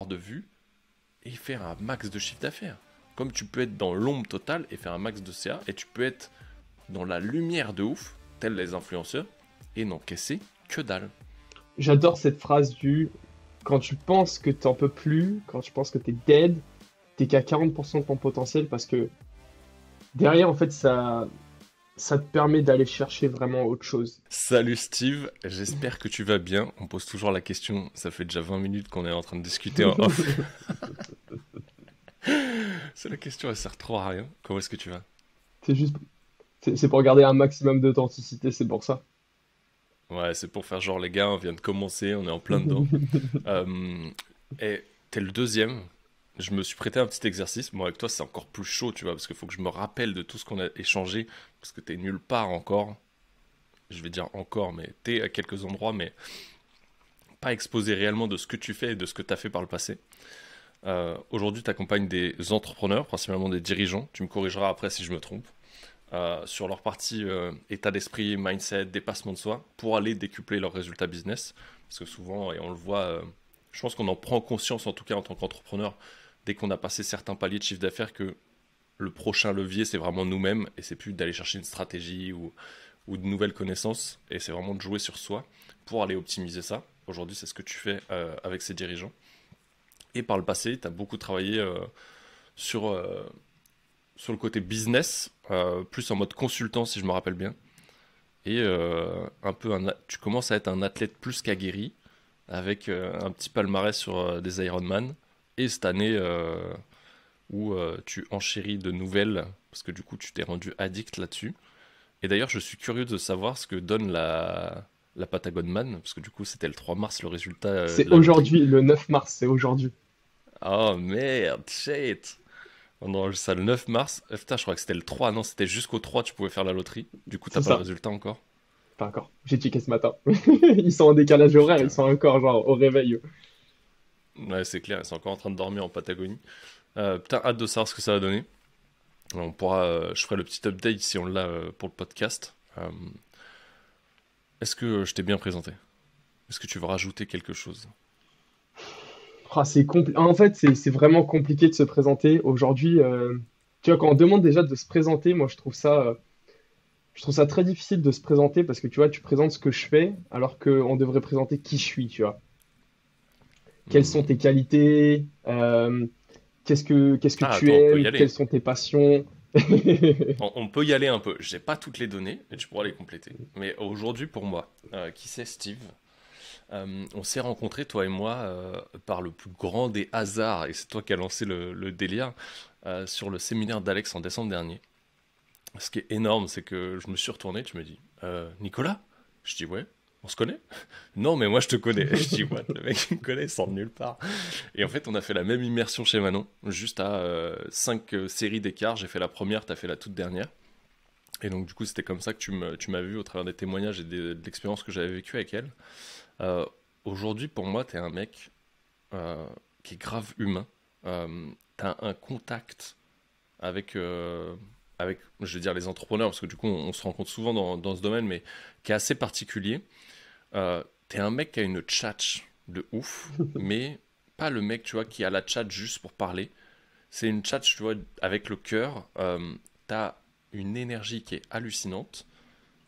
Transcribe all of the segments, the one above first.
de vue et faire un max de chiffre d'affaires. Comme tu peux être dans l'ombre totale et faire un max de CA, et tu peux être dans la lumière de ouf, tels les influenceurs, et n'encaisser que dalle. J'adore cette phrase du quand tu penses que t'en peux plus, quand tu penses que t'es dead, t'es qu'à 40% de ton potentiel parce que derrière, en fait, ça te permet d'aller chercher vraiment autre chose. Salut Steve, j'espère que tu vas bien. On pose toujours la question, ça fait déjà 20 minutes qu'on est en train de discuter en off. C'est la question, elle sert trop à rien. Comment est-ce que tu vas? C'est juste, c'est pour garder un maximum d'authenticité, c'est pour ça. Ouais, c'est pour faire genre les gars, on vient de commencer, on est en plein dedans. Euh, et t'es le deuxième. Je me suis prêté un petit exercice. Moi, avec toi, c'est encore plus chaud, tu vois, parce qu'il faut que je me rappelle de tout ce qu'on a échangé, parce que t'es nulle part encore. Je vais dire encore, mais t'es à quelques endroits, mais pas exposé réellement de ce que tu fais et de ce que t'as fait par le passé. Aujourd'hui, tu accompagnes des entrepreneurs, principalement des dirigeants. Tu me corrigeras après si je me trompe. Sur leur partie état d'esprit, mindset, dépassement de soi, pour aller décupler leurs résultats business. Parce que souvent, et on le voit, je pense qu'on en prend conscience, en tout cas en tant qu'entrepreneur, dès qu'on a passé certains paliers de chiffre d'affaires, que le prochain levier, c'est vraiment nous-mêmes, et c'est plus d'aller chercher une stratégie ou de nouvelles connaissances, et c'est vraiment de jouer sur soi pour aller optimiser ça. Aujourd'hui, c'est ce que tu fais avec ces dirigeants. Et par le passé, tu as beaucoup travaillé sur, euh, sur le côté business, plus en mode consultant si je me rappelle bien. Et tu commences à être un athlète plus qu'aguerri, avec un petit palmarès sur des Ironman. Et cette année où tu enchéris de nouvelles, parce que du coup tu t'es rendu addict là-dessus. Et d'ailleurs, je suis curieux de savoir ce que donne la Patagon Man, parce que du coup c'était le 3 mars le résultat C'est de la loterie. aujourd'hui, le 9 mars, c'est aujourd'hui. Oh merde, shit! On enregistre ça le 9 mars. Putain, je crois que c'était le 3. Non, c'était jusqu'au 3, tu pouvais faire la loterie. Du coup, t'as C'est pas le ça. résultat encore. Pas encore. J'ai checké ce matin. Ils sont en décalage horaire, ils Putain. sont encore genre au réveil. Ouais, c'est clair, ils sont encore en train de dormir en Patagonie. Putain, hâte de savoir ce que ça va donner. Je ferai le petit update si on l'a pour le podcast. Est-ce que je t'ai bien présenté? Est-ce que tu veux rajouter quelque chose? Ah, en fait, c'est vraiment compliqué de se présenter. Aujourd'hui, tu vois, quand on demande déjà de se présenter, moi, je trouve ça très difficile de se présenter parce que, tu vois, tu présentes ce que je fais alors qu'on devrait présenter qui je suis, tu vois. Quelles sont tes Hmm. qualités? Qu'est-ce que Ah, tu attends, on peut y aimes? Quelles aller. sont tes passions? On peut y aller un peu. J'ai pas toutes les données, mais tu pourras les compléter. Mais aujourd'hui, pour moi, qui c'est Steve? On s'est rencontrés, toi et moi, par le plus grand des hasards, et c'est toi qui as lancé le délire, sur le séminaire d'Alex en décembre dernier. Ce qui est énorme, c'est que je me suis retourné, tu me dis, Nicolas? Je dis, ouais, on se connaît? Non, mais moi je te connais. Je dis, what? Le mec il me connaît, il sort de nulle part. Et en fait, on a fait la même immersion chez Manon, juste à 5 séries d'écart. J'ai fait la première, t'as fait la toute dernière. Et donc, du coup, c'était comme ça que tu m'as vu au travers des témoignages et de l'expérience que j'avais vécue avec elle. Euh, Aujourd'hui, pour moi, t'es un mec euh, qui est grave humain. T'as un contact avec, je vais dire, les entrepreneurs, parce que du coup, on se rencontre souvent dans ce domaine, mais qui est assez particulier. T'es un mec qui a une tchatch de ouf, mais pas le mec, tu vois, qui a la tchatch juste pour parler. C'est une tchatch, tu vois, avec le cœur. T'as une énergie qui est hallucinante,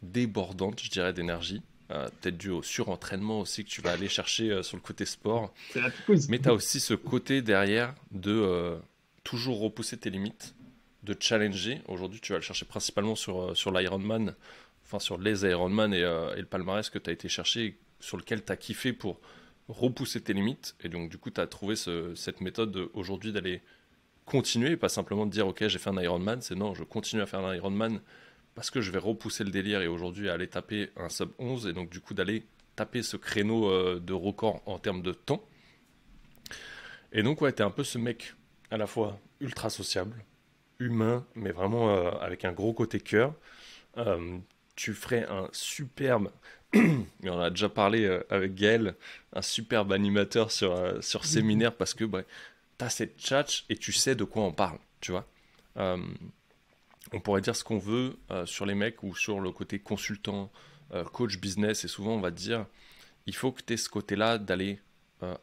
débordante, je dirais, d'énergie. Peut-être dû au surentraînement aussi que tu vas aller chercher sur le côté sport. C'est la picouse. Mais tu as aussi ce côté derrière de toujours repousser tes limites, de challenger. Aujourd'hui, tu vas le chercher principalement sur l'Ironman, enfin sur les Ironman et le palmarès que tu as été chercher, sur lequel tu as kiffé pour repousser tes limites. Et donc, du coup, tu as trouvé cette méthode aujourd'hui d'aller continuer, pas simplement de dire, ok, j'ai fait un Ironman, c'est non, je continue à faire un Ironman parce que je vais repousser le délire et aujourd'hui aller taper un sub 11 et donc du coup d'aller taper ce créneau de record en termes de temps. Et donc, ouais, t'es un peu ce mec à la fois ultra sociable, humain, mais vraiment avec un gros côté cœur. Euh, Tu ferais un superbe, et on a déjà parlé avec Gaël, un superbe animateur sur séminaire parce que bah, t'as cette tchatch et tu sais de quoi on parle, tu vois. Euh, on pourrait dire ce qu'on veut sur les mecs ou sur le côté consultant, coach business, et souvent on va te dire, il faut que tu aies ce côté-là d'aller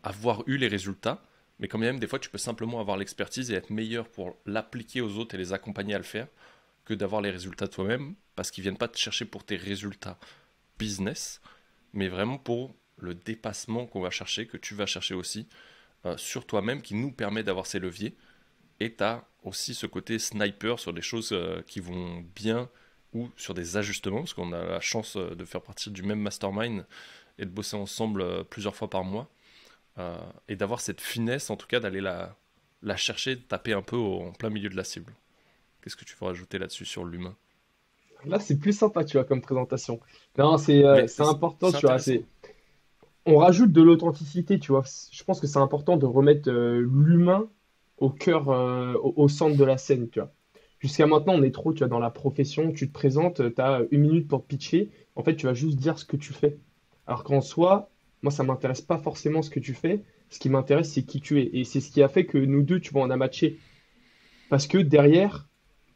avoir eu les résultats, mais quand même, des fois, tu peux simplement avoir l'expertise et être meilleur pour l'appliquer aux autres et les accompagner à le faire que d'avoir les résultats toi-même, parce qu'ils viennent pas te chercher pour tes résultats business, mais vraiment pour le dépassement qu'on va chercher, que tu vas chercher aussi sur toi-même, qui nous permet d'avoir ces leviers. Et tu as aussi ce côté sniper sur des choses qui vont bien ou sur des ajustements, parce qu'on a la chance de faire partie du même mastermind et de bosser ensemble plusieurs fois par mois, et d'avoir cette finesse, en tout cas, d'aller la chercher, de taper un peu en plein milieu de la cible. Qu'est-ce que tu veux rajouter là-dessus sur l'humain? Là, c'est plus sympa, tu vois, comme présentation. Non, Mais c'est important, c'est tu vois. intéressant. On rajoute de l'authenticité, tu vois. Je pense que c'est important de remettre l'humain au cœur, au centre de la scène, tu vois. Jusqu'à maintenant, on est trop, tu vois, dans la profession. Tu te présentes, tu as 1 minute pour te pitcher. En fait, tu vas juste dire ce que tu fais. Alors qu'en soi, moi, ça m'intéresse pas forcément ce que tu fais. Ce qui m'intéresse, c'est qui tu es. Et c'est ce qui a fait que nous deux, tu vois, on a matché. Parce que derrière,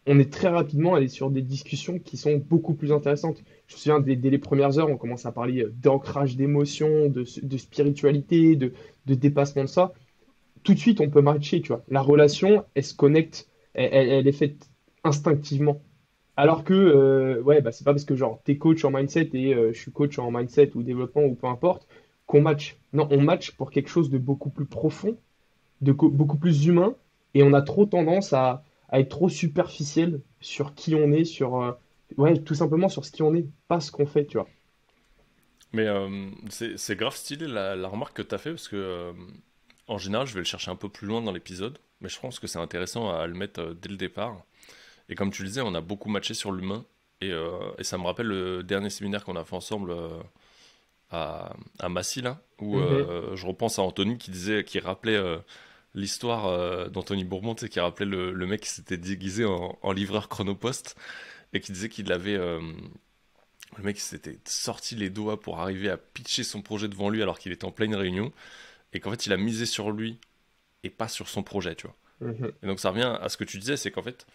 on est très rapidement allé sur des discussions qui sont beaucoup plus intéressantes. Je me souviens, dès les premières heures, on commence à parler d'ancrage d'émotions, de spiritualité, de dépassement de ça. Tout de suite, on peut matcher, tu vois. La relation, elle se connecte, elle est faite instinctivement. Alors que, ouais, bah, c'est pas parce que genre t'es coach en mindset et je suis coach en mindset ou développement ou peu importe qu'on match. Non, on match pour quelque chose de beaucoup plus profond, beaucoup plus humain, et on a trop tendance à être trop superficiel sur qui on est, ouais, tout simplement sur ce qui on est, pas ce qu'on fait, tu vois. Mais c'est grave stylé la remarque que tu as fait, parce que en général, je vais le chercher un peu plus loin dans l'épisode, mais je pense que c'est intéressant à le mettre dès le départ. Et comme tu le disais, on a beaucoup matché sur l'humain, et ça me rappelle le dernier séminaire qu'on a fait ensemble à Massy, là, où Mhm. je repense à Anthony qui rappelait l'histoire d'Anthony Bourbon, tu sais, qui rappelait le mec qui s'était déguisé en livreur chronopost et qui disait qu'il avait. Le mec s'était sorti les doigts pour arriver à pitcher son projet devant lui alors qu'il était en pleine réunion, et qu'en fait il a misé sur lui et pas sur son projet, tu vois. Mhm. Et donc ça revient à ce que tu disais, c'est qu'en fait,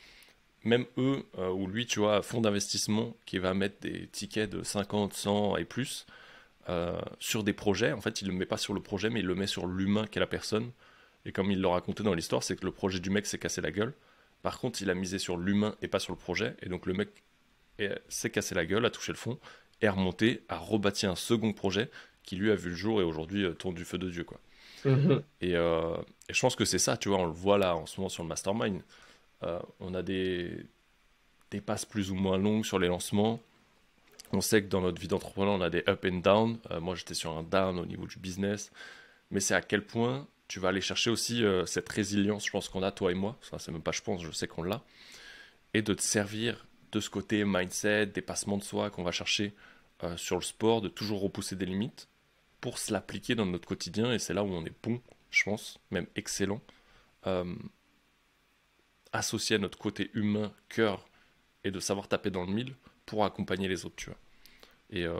même eux, ou lui, tu vois, fonds d'investissement qui va mettre des tickets de 50, 100 et plus sur des projets, en fait il le met pas sur le projet, mais il le met sur l'humain qu'est la personne. Et comme il l'a raconté dans l'histoire, c'est que le projet du mec s'est cassé la gueule. Par contre, il a misé sur l'humain et pas sur le projet, et donc le mec s'est cassé la gueule, a touché le fond, est remonté, a rebâti un second projet qui lui a vu le jour et aujourd'hui tourne du feu de Dieu, quoi. Mhm. Et, euh, et je pense que c'est ça, tu vois, on le voit là en ce moment sur le mastermind. On a des passes plus ou moins longues sur les lancements. On sait que dans notre vie d'entrepreneur, on a des up and down. Moi, j'étais sur un down au niveau du business. Mais c'est à quel point tu vas aller chercher aussi cette résilience, je pense qu'on a, toi et moi. Ça, c'est même pas je pense, je sais qu'on l'a. Et de te servir de ce côté mindset, dépassement de soi qu'on va chercher sur le sport, de toujours repousser des limites pour se l'appliquer dans notre quotidien. Et c'est là où on est bon, je pense, même excellent, euh, associé à notre côté humain, cœur, et de savoir taper dans le mille pour accompagner les autres, tu vois. Et, euh,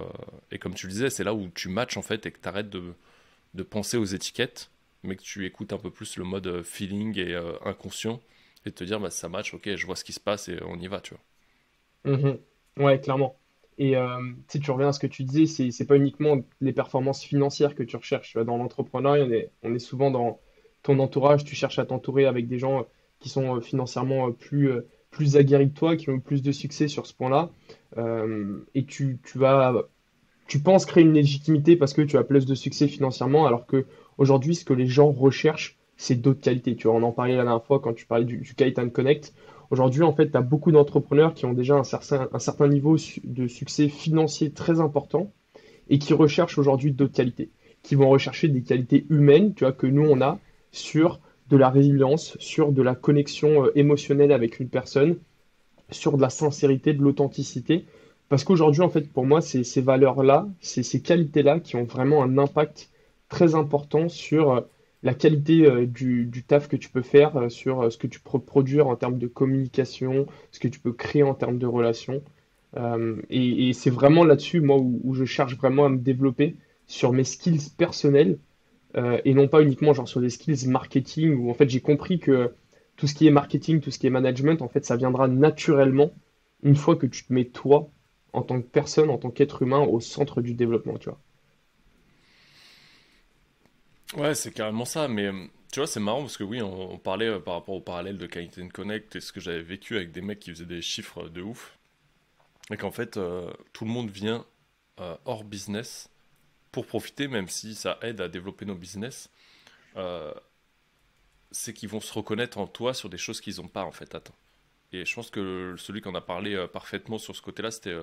et comme tu le disais, c'est là où tu matches en fait et que tu arrêtes de penser aux étiquettes, mais que tu écoutes un peu plus le mode feeling et inconscient et te dire bah, ça match, ok, je vois ce qui se passe et on y va, tu vois. Mhm. Ouais, clairement. Et tu sais, tu reviens à ce que tu disais, c'est pas uniquement les performances financières que tu recherches. Tu vois, dans l'entrepreneuriat, on est souvent dans ton entourage, tu cherches à t'entourer avec des gens qui sont financièrement plus aguerris que toi, qui ont plus de succès sur ce point-là. Et tu penses créer une légitimité parce que tu as plus de succès financièrement, alors que aujourd'hui, ce que les gens recherchent, c'est d'autres qualités. Tu vois, on en parlait la dernière fois quand tu parlais du Kite and Connect. Aujourd'hui, en fait, tu as beaucoup d'entrepreneurs qui ont déjà un certain niveau de succès financier très important et qui recherchent aujourd'hui d'autres qualités, qui vont rechercher des qualités humaines, tu vois, que nous, on a sur de la résilience, sur de la connexion émotionnelle avec une personne, sur de la sincérité, de l'authenticité. Parce qu'aujourd'hui, en fait, pour moi, c'est ces valeurs-là, c'est ces qualités-là qui ont vraiment un impact très important sur la qualité du taf que tu peux faire, sur ce que tu peux produire en termes de communication, ce que tu peux créer en termes de relations. Et c'est vraiment là-dessus, moi, où je cherche vraiment à me développer sur mes skills personnels et non pas uniquement genre sur des skills marketing où en fait j'ai compris que tout ce qui est marketing, tout ce qui est management, en fait ça viendra naturellement une fois que tu te mets toi en tant que personne, en tant qu'être humain au centre du développement, tu vois. Ouais, c'est carrément ça, mais tu Tu vois, c'est marrant parce que oui, on parlait par rapport au parallèle de Kite Connect et ce que j'avais vécu avec des mecs qui faisaient des chiffres de ouf. Et qu'en fait, tout le monde vient hors business pour profiter, même si ça aide à développer nos business. euh, c'est qu'ils vont se reconnaître en toi sur des choses qu'ils n'ont pas en fait atteint. Et je pense que celui qu'on a parlé parfaitement sur ce côté-là, c'était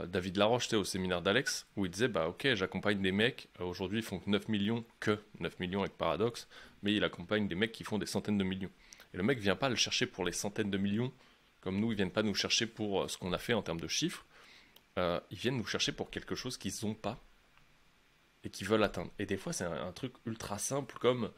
David Laroche, tu sais, au séminaire d'Alex, où il disait, bah ok, j'accompagne des mecs, aujourd'hui ils font que 9 millions avec Paradox, mais il accompagne des mecs qui font des centaines de millions. Et le mec vient pas le chercher pour les centaines de millions, comme nous, ils viennent pas nous chercher pour ce qu'on a fait en termes de chiffres, ils viennent nous chercher pour quelque chose qu'ils n'ont pas et qu'ils veulent atteindre. Et des fois, c'est un truc ultra simple comme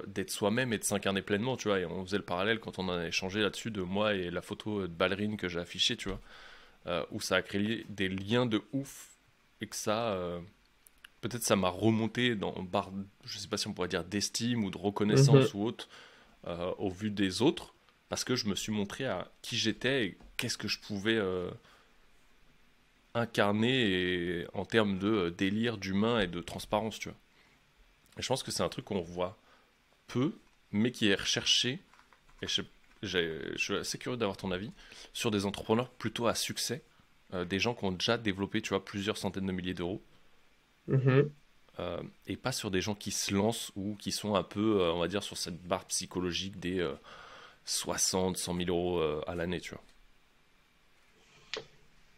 d'être soi-même et de s'incarner pleinement, tu vois. Et on faisait le parallèle quand on en a échangé là-dessus de moi et la photo de ballerine que j'ai affichée, tu vois, où ça a créé des liens de ouf et que ça, peut-être ça m'a remonté dans barre, je sais pas si on pourrait dire d'estime ou de Mhm. reconnaissance ou autre, au vu des autres, parce que je me suis montré à qui j'étais et qu'est-ce que je pouvais incarner en termes de délire, d'humain et de transparence, tu vois. Et je pense que c'est un truc qu'on voit peu, mais qui est recherché, et je suis assez curieux d'avoir ton avis, sur des entrepreneurs plutôt à succès, des gens qui ont déjà développé, tu vois, plusieurs centaines de milliers d'euros, Mhm. et pas sur des gens qui se lancent ou qui sont un peu, on va dire, sur cette barre psychologique des 60, 100 000 euros à l'année, tu vois.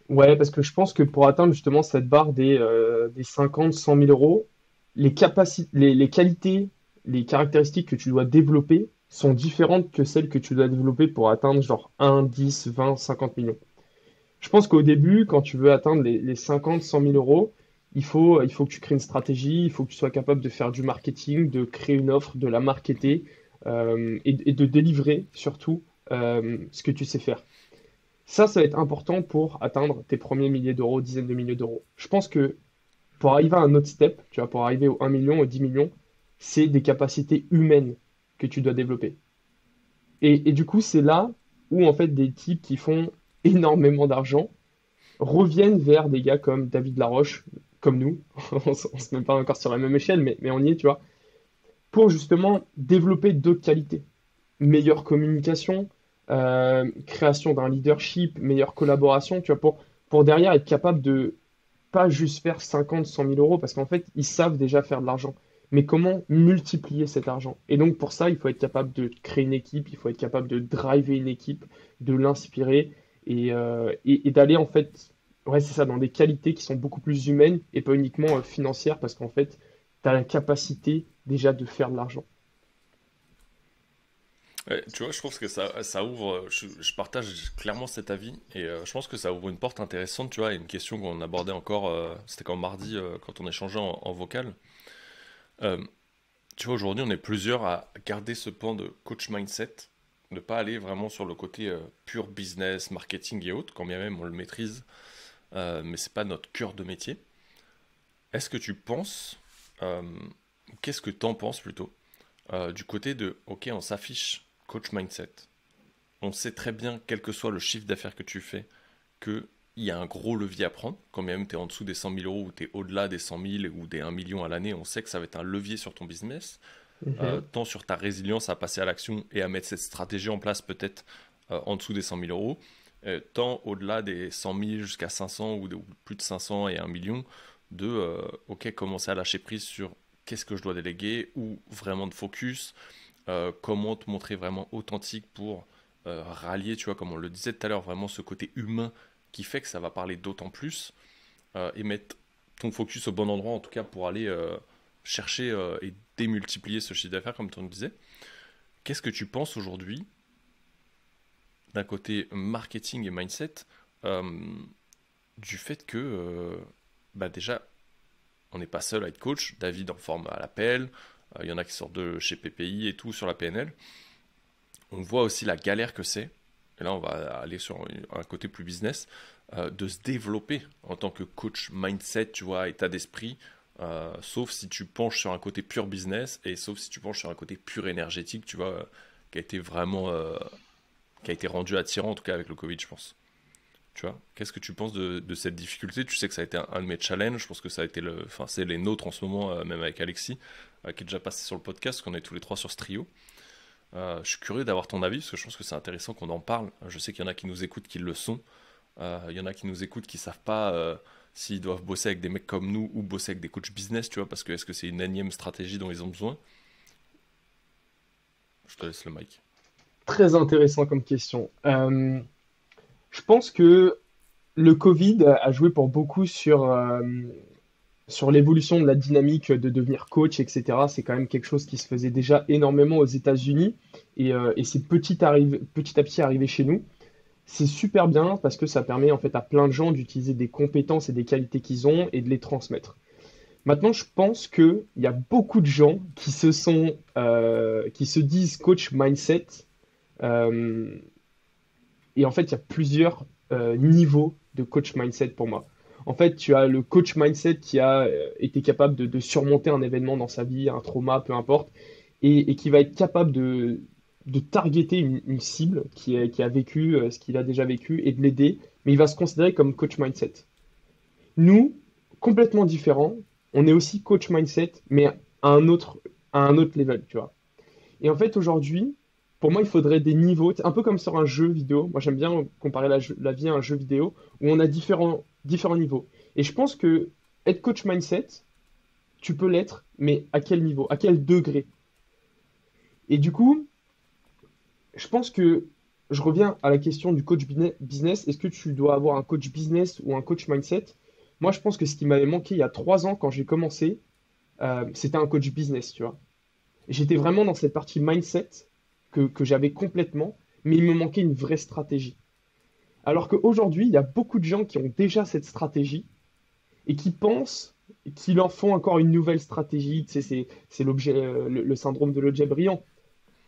Ouais, parce que je pense que pour atteindre justement cette barre des 50, 100 000 euros, les capacités, les qualités, les caractéristiques que tu dois développer sont différentes que celles que tu dois développer pour atteindre genre 1, 10, 20, 50 millions. Je pense qu'au début, quand tu veux atteindre les 50, 100 000 euros, il faut que tu crées une stratégie, il faut que tu sois capable de faire du marketing, de créer une offre, de la marketer et de délivrer surtout ce que tu sais faire. Ça va être important pour atteindre tes premiers milliers d'euros, dizaines de milliers d'euros. Je pense que pour arriver à un autre step, tu vois, pour arriver au 1 million, au 10 millions, c'est des capacités humaines que tu dois développer. Et du coup, c'est là où en fait des types qui font énormément d'argent reviennent vers des gars comme David Laroche, comme nous. On se met pas encore sur la même échelle, mais on y est, tu vois, pour justement développer d'autres qualités. Meilleure communication, création d'un leadership, meilleure collaboration, tu vois, pour derrière être capable de pas juste faire 50, 100 000 euros, parce qu'en fait, ils savent déjà faire de l'argent. Mais comment multiplier cet argent? Et donc, pour ça, il faut être capable de créer une équipe, il faut être capable de driver une équipe, de l'inspirer et d'aller, en fait, ouais, c'est ça, dans des qualités qui sont beaucoup plus humaines et pas uniquement financières, parce qu'en fait, tu as la capacité déjà de faire de l'argent. Ouais, tu vois, je pense que ça ouvre, je partage clairement cet avis, et je pense que ça ouvre une porte intéressante, tu vois, et une question qu'on abordait encore, c'était quand mardi, quand on échangeait en vocal. Euh, Tu vois, aujourd'hui, on est plusieurs à garder ce pan de coach mindset, ne pas aller vraiment sur le côté pur business, marketing et autres, quand bien même on le maîtrise, mais c'est pas notre cœur de métier. Est-ce que tu penses, euh, qu'est-ce que t'en penses plutôt, du côté de, ok, on s'affiche coach mindset, on sait très bien, quel que soit le chiffre d'affaires que tu fais, qu'il y a un gros levier à prendre, quand même tu es en dessous des 100 000 euros ou tu es au-delà des 100 000 ou des 1 million à l'année, on sait que ça va être un levier sur ton business, Mhm. tant sur ta résilience à passer à l'action et à mettre cette stratégie en place peut-être en dessous des 100 000 euros, tant au-delà des 100 000 jusqu'à 500 ou plus de 500 et 1 million, de ok, commencer à lâcher prise sur qu'est-ce que je dois déléguer ou vraiment de focus, comment te montrer vraiment authentique pour rallier, tu vois, comme on le disait tout à l'heure, vraiment ce côté humain qui fait que ça va parler d'autant plus et mettre ton focus au bon endroit, en tout cas pour aller chercher et démultiplier ce chiffre d'affaires, comme tu le disais. Qu'est-ce que tu penses aujourd'hui d'un côté marketing et mindset euh, du fait que, bah déjà, on n'est pas seul à être coach. David en forme à l'appel, il y en a qui sortent de chez PPI et tout sur la PNL. On voit aussi la galère que c'est, et là on va aller sur un côté plus business, de se développer en tant que coach mindset, tu vois, état d'esprit, sauf si tu penches sur un côté pur business, et sauf si tu penches sur un côté pur énergétique, tu vois, qui a été vraiment, qui a été rendu attirant en tout cas avec le Covid, je pense. Tu vois, qu'est-ce que tu penses de cette difficulté? Tu sais que ça a été un de mes challenges, je pense que ça a été enfin, c'est les nôtres en ce moment, même avec Alexis, qui est déjà passé sur le podcast, qu'on est tous les trois sur ce trio. Je suis curieux d'avoir ton avis, parce que je pense que c'est intéressant qu'on en parle. Je sais qu'il y en a qui nous écoutent qui le sont. Il y en a qui nous écoutent qui savent pas s'ils doivent bosser avec des mecs comme nous ou bosser avec des coachs business, tu vois, parce que est-ce que c'est une énième stratégie dont ils ont besoin? Je te laisse le mic. Très intéressant comme question. Je pense que le Covid a joué pour beaucoup sur l'évolution de la dynamique de devenir coach, etc. C'est quand même quelque chose qui se faisait déjà énormément aux États-Unis et c'est petit à petit arrivé chez nous. C'est super bien parce que ça permet en fait à plein de gens d'utiliser des compétences et des qualités qu'ils ont et de les transmettre. Maintenant, je pense qu'il y a beaucoup de gens qui se disent coach mindset. euh, et en fait, il y a plusieurs niveaux de coach mindset pour moi. En fait, tu as le coach mindset qui a été capable de surmonter un événement dans sa vie, un trauma, peu importe, et qui va être capable de targeter une cible qui a vécu ce qu'il a déjà vécu et de l'aider, mais il va se considérer comme coach mindset. Nous, complètement différents, on est aussi coach mindset, mais à un autre level, tu vois. Et en fait, aujourd'hui, pour moi, il faudrait des niveaux, un peu comme sur un jeu vidéo. Moi, j'aime bien comparer la vie à un jeu vidéo où on a différents niveaux. Et je pense que être coach mindset, tu peux l'être, mais à quel niveau, à quel degré? Et du coup, je pense que je reviens à la question du coach business. Est-ce que tu dois avoir un coach business ou un coach mindset? Moi, je pense que ce qui m'avait manqué il y a 3 ans quand j'ai commencé, c'était un coach business, tu vois. J'étais vraiment dans cette partie mindset que j'avais complètement, mais il me manquait une vraie stratégie. Alors qu'aujourd'hui, il y a beaucoup de gens qui ont déjà cette stratégie et qui pensent qu'il en faut encore une nouvelle stratégie. Tu sais, c'est le syndrome de l'objet brillant.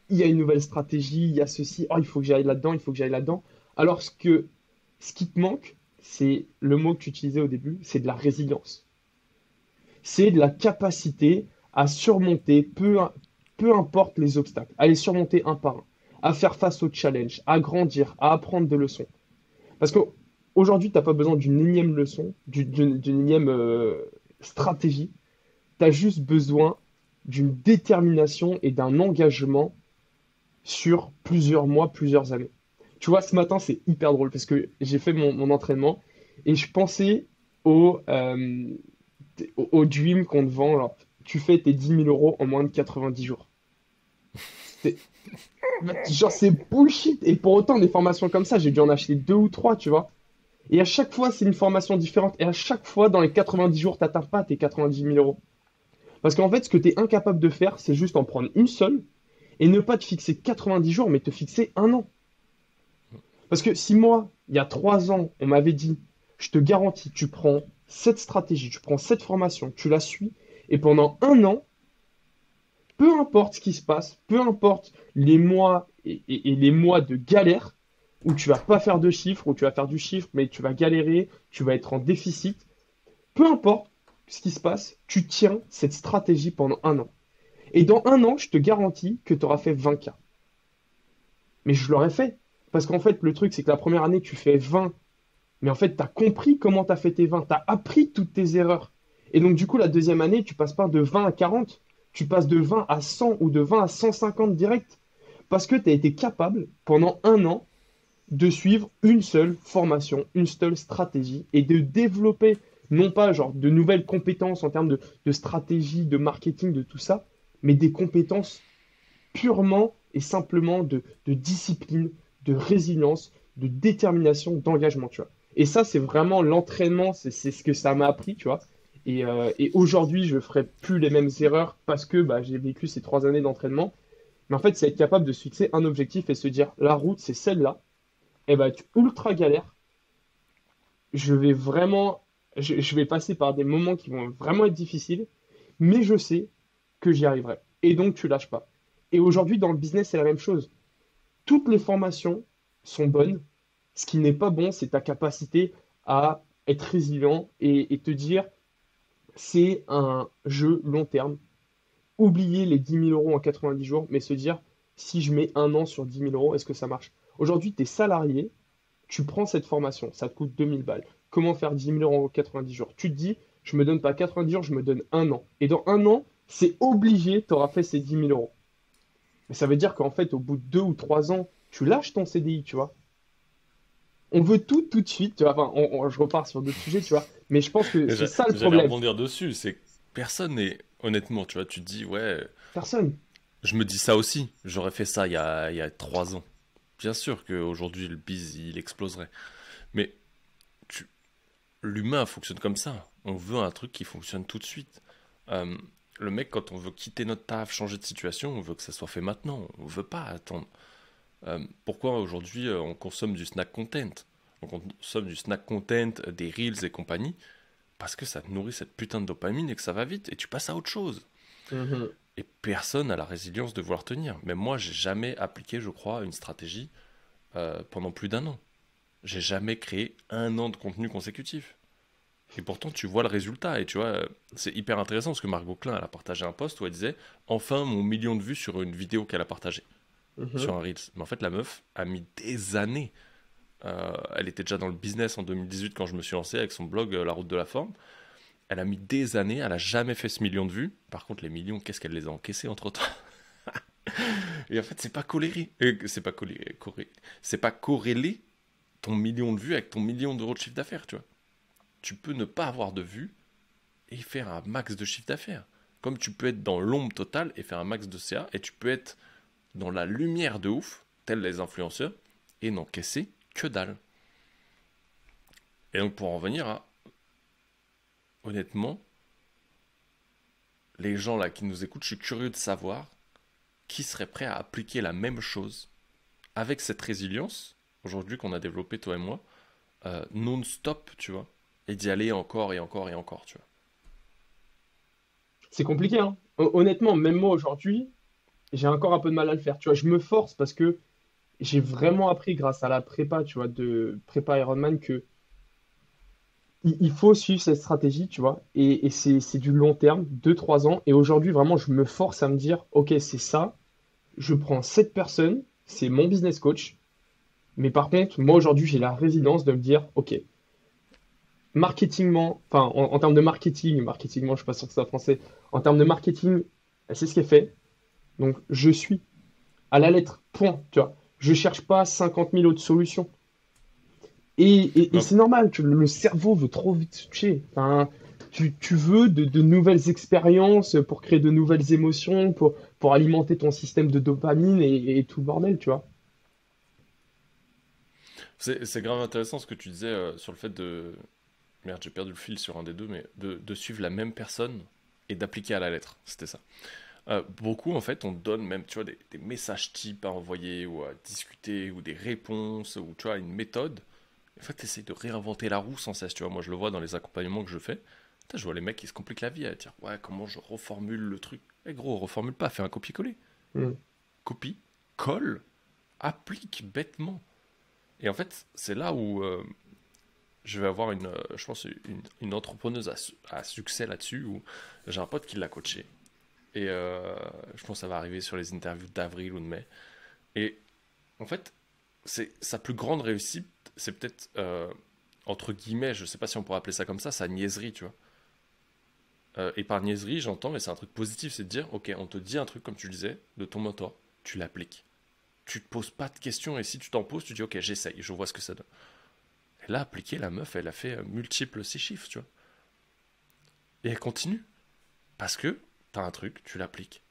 Il y a une nouvelle stratégie, il y a ceci, oh, il faut que j'aille là-dedans, il faut que j'aille là-dedans. Alors ce qui te manque, c'est le mot que tu utilisais au début, c'est de la résilience. C'est de la capacité à surmonter, peu importe les obstacles, à les surmonter un par un, à faire face aux challenges, à grandir, à apprendre des leçons. Parce qu'aujourd'hui, tu n'as pas besoin d'une énième leçon, d'une énième stratégie, tu as juste besoin d'une détermination et d'un engagement sur plusieurs mois, plusieurs années. Tu vois, ce matin, c'est hyper drôle parce que j'ai fait mon entraînement et je pensais au, euh, au dream qu'on te vend. Alors, tu fais tes 10 000 € en moins de 90 jours. C'est- Genre, c'est bullshit. Et pour autant, des formations comme ça, j'ai dû en acheter deux ou trois, tu vois. Et à chaque fois, c'est une formation différente. Et à chaque fois, dans les 90 jours, tu n'atteins pas tes 90 000 €. Parce qu'en fait, ce que tu es incapable de faire, c'est juste en prendre une seule et ne pas te fixer 90 jours, mais te fixer un an. Parce que si moi, il y a 3 ans, on m'avait dit, je te garantis, tu prends cette stratégie, tu prends cette formation, tu la suis, et pendant un an, peu importe ce qui se passe, peu importe les mois et les mois de galère, où tu vas pas faire de chiffres, où tu vas faire du chiffre, mais tu vas galérer, tu vas être en déficit, peu importe ce qui se passe, tu tiens cette stratégie pendant un an. Et dans un an, je te garantis que tu auras fait 20K. Mais je l'aurais fait. Parce qu'en fait, le truc, c'est que la première année, tu fais 20. Mais en fait, tu as compris comment tu as fait tes 20. Tu as appris toutes tes erreurs. Et donc, du coup, la deuxième année, tu passes pas de 20 à 40. Tu passes de 20 à 100 ou de 20 à 150 direct. Parce que tu as été capable, pendant un an, de suivre une seule formation, une seule stratégie et de développer, non pas genre de nouvelles compétences en termes de stratégie, de marketing, de tout ça, mais des compétences purement et simplement de discipline, de résilience, de détermination, d'engagement, tu vois. Et ça, c'est vraiment l'entraînement, c'est ce que ça m'a appris, tu vois. Et aujourd'hui, je ne ferai plus les mêmes erreurs parce que bah, j'ai vécu ces 3 années d'entraînement. Mais en fait, c'est être capable de se fixer un objectif et se dire, la route, c'est celle-là. Et bah, tu ultra galère. Je vais vraiment, je vais passer par des moments qui vont vraiment être difficiles, mais je sais que j'y arriverai. Et donc, tu lâches pas. Et aujourd'hui, dans le business, c'est la même chose. Toutes les formations sont bonnes. Ce qui n'est pas bon, c'est ta capacité à être résilient et te dire, c'est un jeu long terme. Oublier les 10 000 € en 90 jours, mais se dire, si je mets un an sur 10 000 €, est-ce que ça marche? Aujourd'hui, tu es salarié, tu prends cette formation, ça te coûte 2 000 balles. Comment faire 10 000 € en 90 jours? Tu te dis, je me donne pas 90 jours, je me donne un an. Et dans un an, c'est obligé, tu auras fait ces 10 000 euros. Mais ça veut dire qu'en fait, au bout de 2 ou 3 ans, tu lâches ton CDI, tu vois. On veut tout tout de suite, tu vois. Enfin, je repars sur d'autres sujets, tu vois. Mais je pense que Et c'est ça le j'allais problème. rebondir dessus, c'est que personne n'est, honnêtement, tu vois, tu te dis, ouais, Personne. je me dis ça aussi, j'aurais fait ça il y a 3 ans. Bien sûr qu'aujourd'hui, le biz, il exploserait. Mais tu- l'humain fonctionne comme ça. On veut un truc qui fonctionne tout de suite. Euh, le mec, quand on veut quitter notre taf, changer de situation, on veut que ça soit fait maintenant. On veut pas attendre. Pourquoi aujourd'hui on consomme du snack content? On consomme du snack content, des reels et compagnie, parce que ça te nourrit cette putain de dopamine et que ça va vite, et tu passes à autre chose. Mhm. Et personne n'a la résilience de vouloir tenir. Même moi, j'ai jamais appliqué, je crois, une stratégie pendant plus d'un an. J'ai jamais créé un an de contenu consécutif. Et pourtant, tu vois le résultat. Et tu vois, c'est hyper intéressant parce que Margot Klein, elle a partagé un post où elle disait enfin mon million de vues sur une vidéo qu'elle a partagée, sur Mhm. un Reels. Mais en fait, la meuf a mis des années. Elle était déjà dans le business en 2018 quand je me suis lancé avec son blog La Route de la Forme. Elle a mis des années, elle a jamais fait ce million de vues. Par contre, les millions, qu'est-ce qu'elle les a encaissés entre temps? Et en fait, c'est pas coléré. C'est pas c'est pas corrélé ton million de vues avec ton million d'euros de chiffre d'affaires, tu vois. Tu peux ne pas avoir de vues et faire un max de chiffre d'affaires. Comme tu peux être dans l'ombre totale et faire un max de CA, et tu peux être dans la lumière de ouf, tels les influenceurs, et n'encaisser que dalle. Et donc pour en venir à, honnêtement, les gens là qui nous écoutent, je suis curieux de savoir qui serait prêt à appliquer la même chose avec cette résilience, aujourd'hui qu'on a développé toi et moi, non-stop, tu vois, et d'y aller encore et encore et encore, tu vois. C'est compliqué, hein. Honnêtement, même moi aujourd'hui, j'ai encore un peu de mal à le faire. Tu vois, je me force parce que j'ai vraiment appris grâce à la prépa, tu vois, de prépa Ironman que il faut suivre cette stratégie, tu vois, et c'est du long terme, 2, 3 ans. Et aujourd'hui, vraiment, je me force à me dire, OK, c'est ça, je prends cette personne, c'est mon business coach. Mais par contre, moi aujourd'hui, j'ai la résilience de me dire, OK, marketingment, enfin, en termes de marketingment, je suis pas sûr que c'est français, en termes de marketing, c'est ce qui est fait. Donc, je suis à la lettre, point, tu vois. Je cherche pas 50 000 autres solutions. Et Non, c'est normal, le cerveau veut trop vite switcher. Enfin, tu veux de nouvelles expériences pour créer de nouvelles émotions, pour alimenter ton système de dopamine et tout le bordel, tu vois. c'est grave intéressant ce que tu disais sur le fait de... Merde, j'ai perdu le fil sur un des deux, mais de suivre la même personne et d'appliquer à la lettre. C'était ça. Beaucoup, en fait, on donne même, tu vois, des messages types à envoyer ou à discuter ou des réponses ou, tu vois, une méthode. En fait, tu essaies de réinventer la roue sans cesse, tu vois. Moi, je le vois dans les accompagnements que je fais. Putain, je vois les mecs qui se compliquent la vie à dire, ouais, comment je reformule le truc. Eh gros, reformule pas, fais un copier-coller. Hmm. Copie, colle, applique bêtement. Et en fait, c'est là où je vais avoir je pense, une entrepreneuse à succès là-dessus, où j'ai un pote qui l'a coaché. Et je pense que ça va arriver sur les interviews d'avril ou de mai. Et en fait, c'est sa plus grande réussite, c'est peut-être, entre guillemets, je sais pas si on pourrait appeler ça comme ça, sa niaiserie, tu vois. Et par niaiserie, j'entends, mais c'est un truc positif, c'est de dire, ok, on te dit un truc, comme tu le disais, de ton mentor, tu l'appliques. Tu te poses pas de questions, et si tu t'en poses, tu dis, ok, j'essaye, je vois ce que ça donne. Elle a appliqué, la meuf, elle a fait multiples 6 chiffres, tu vois. Et elle continue. Parce que t'as un truc, tu l'appliques.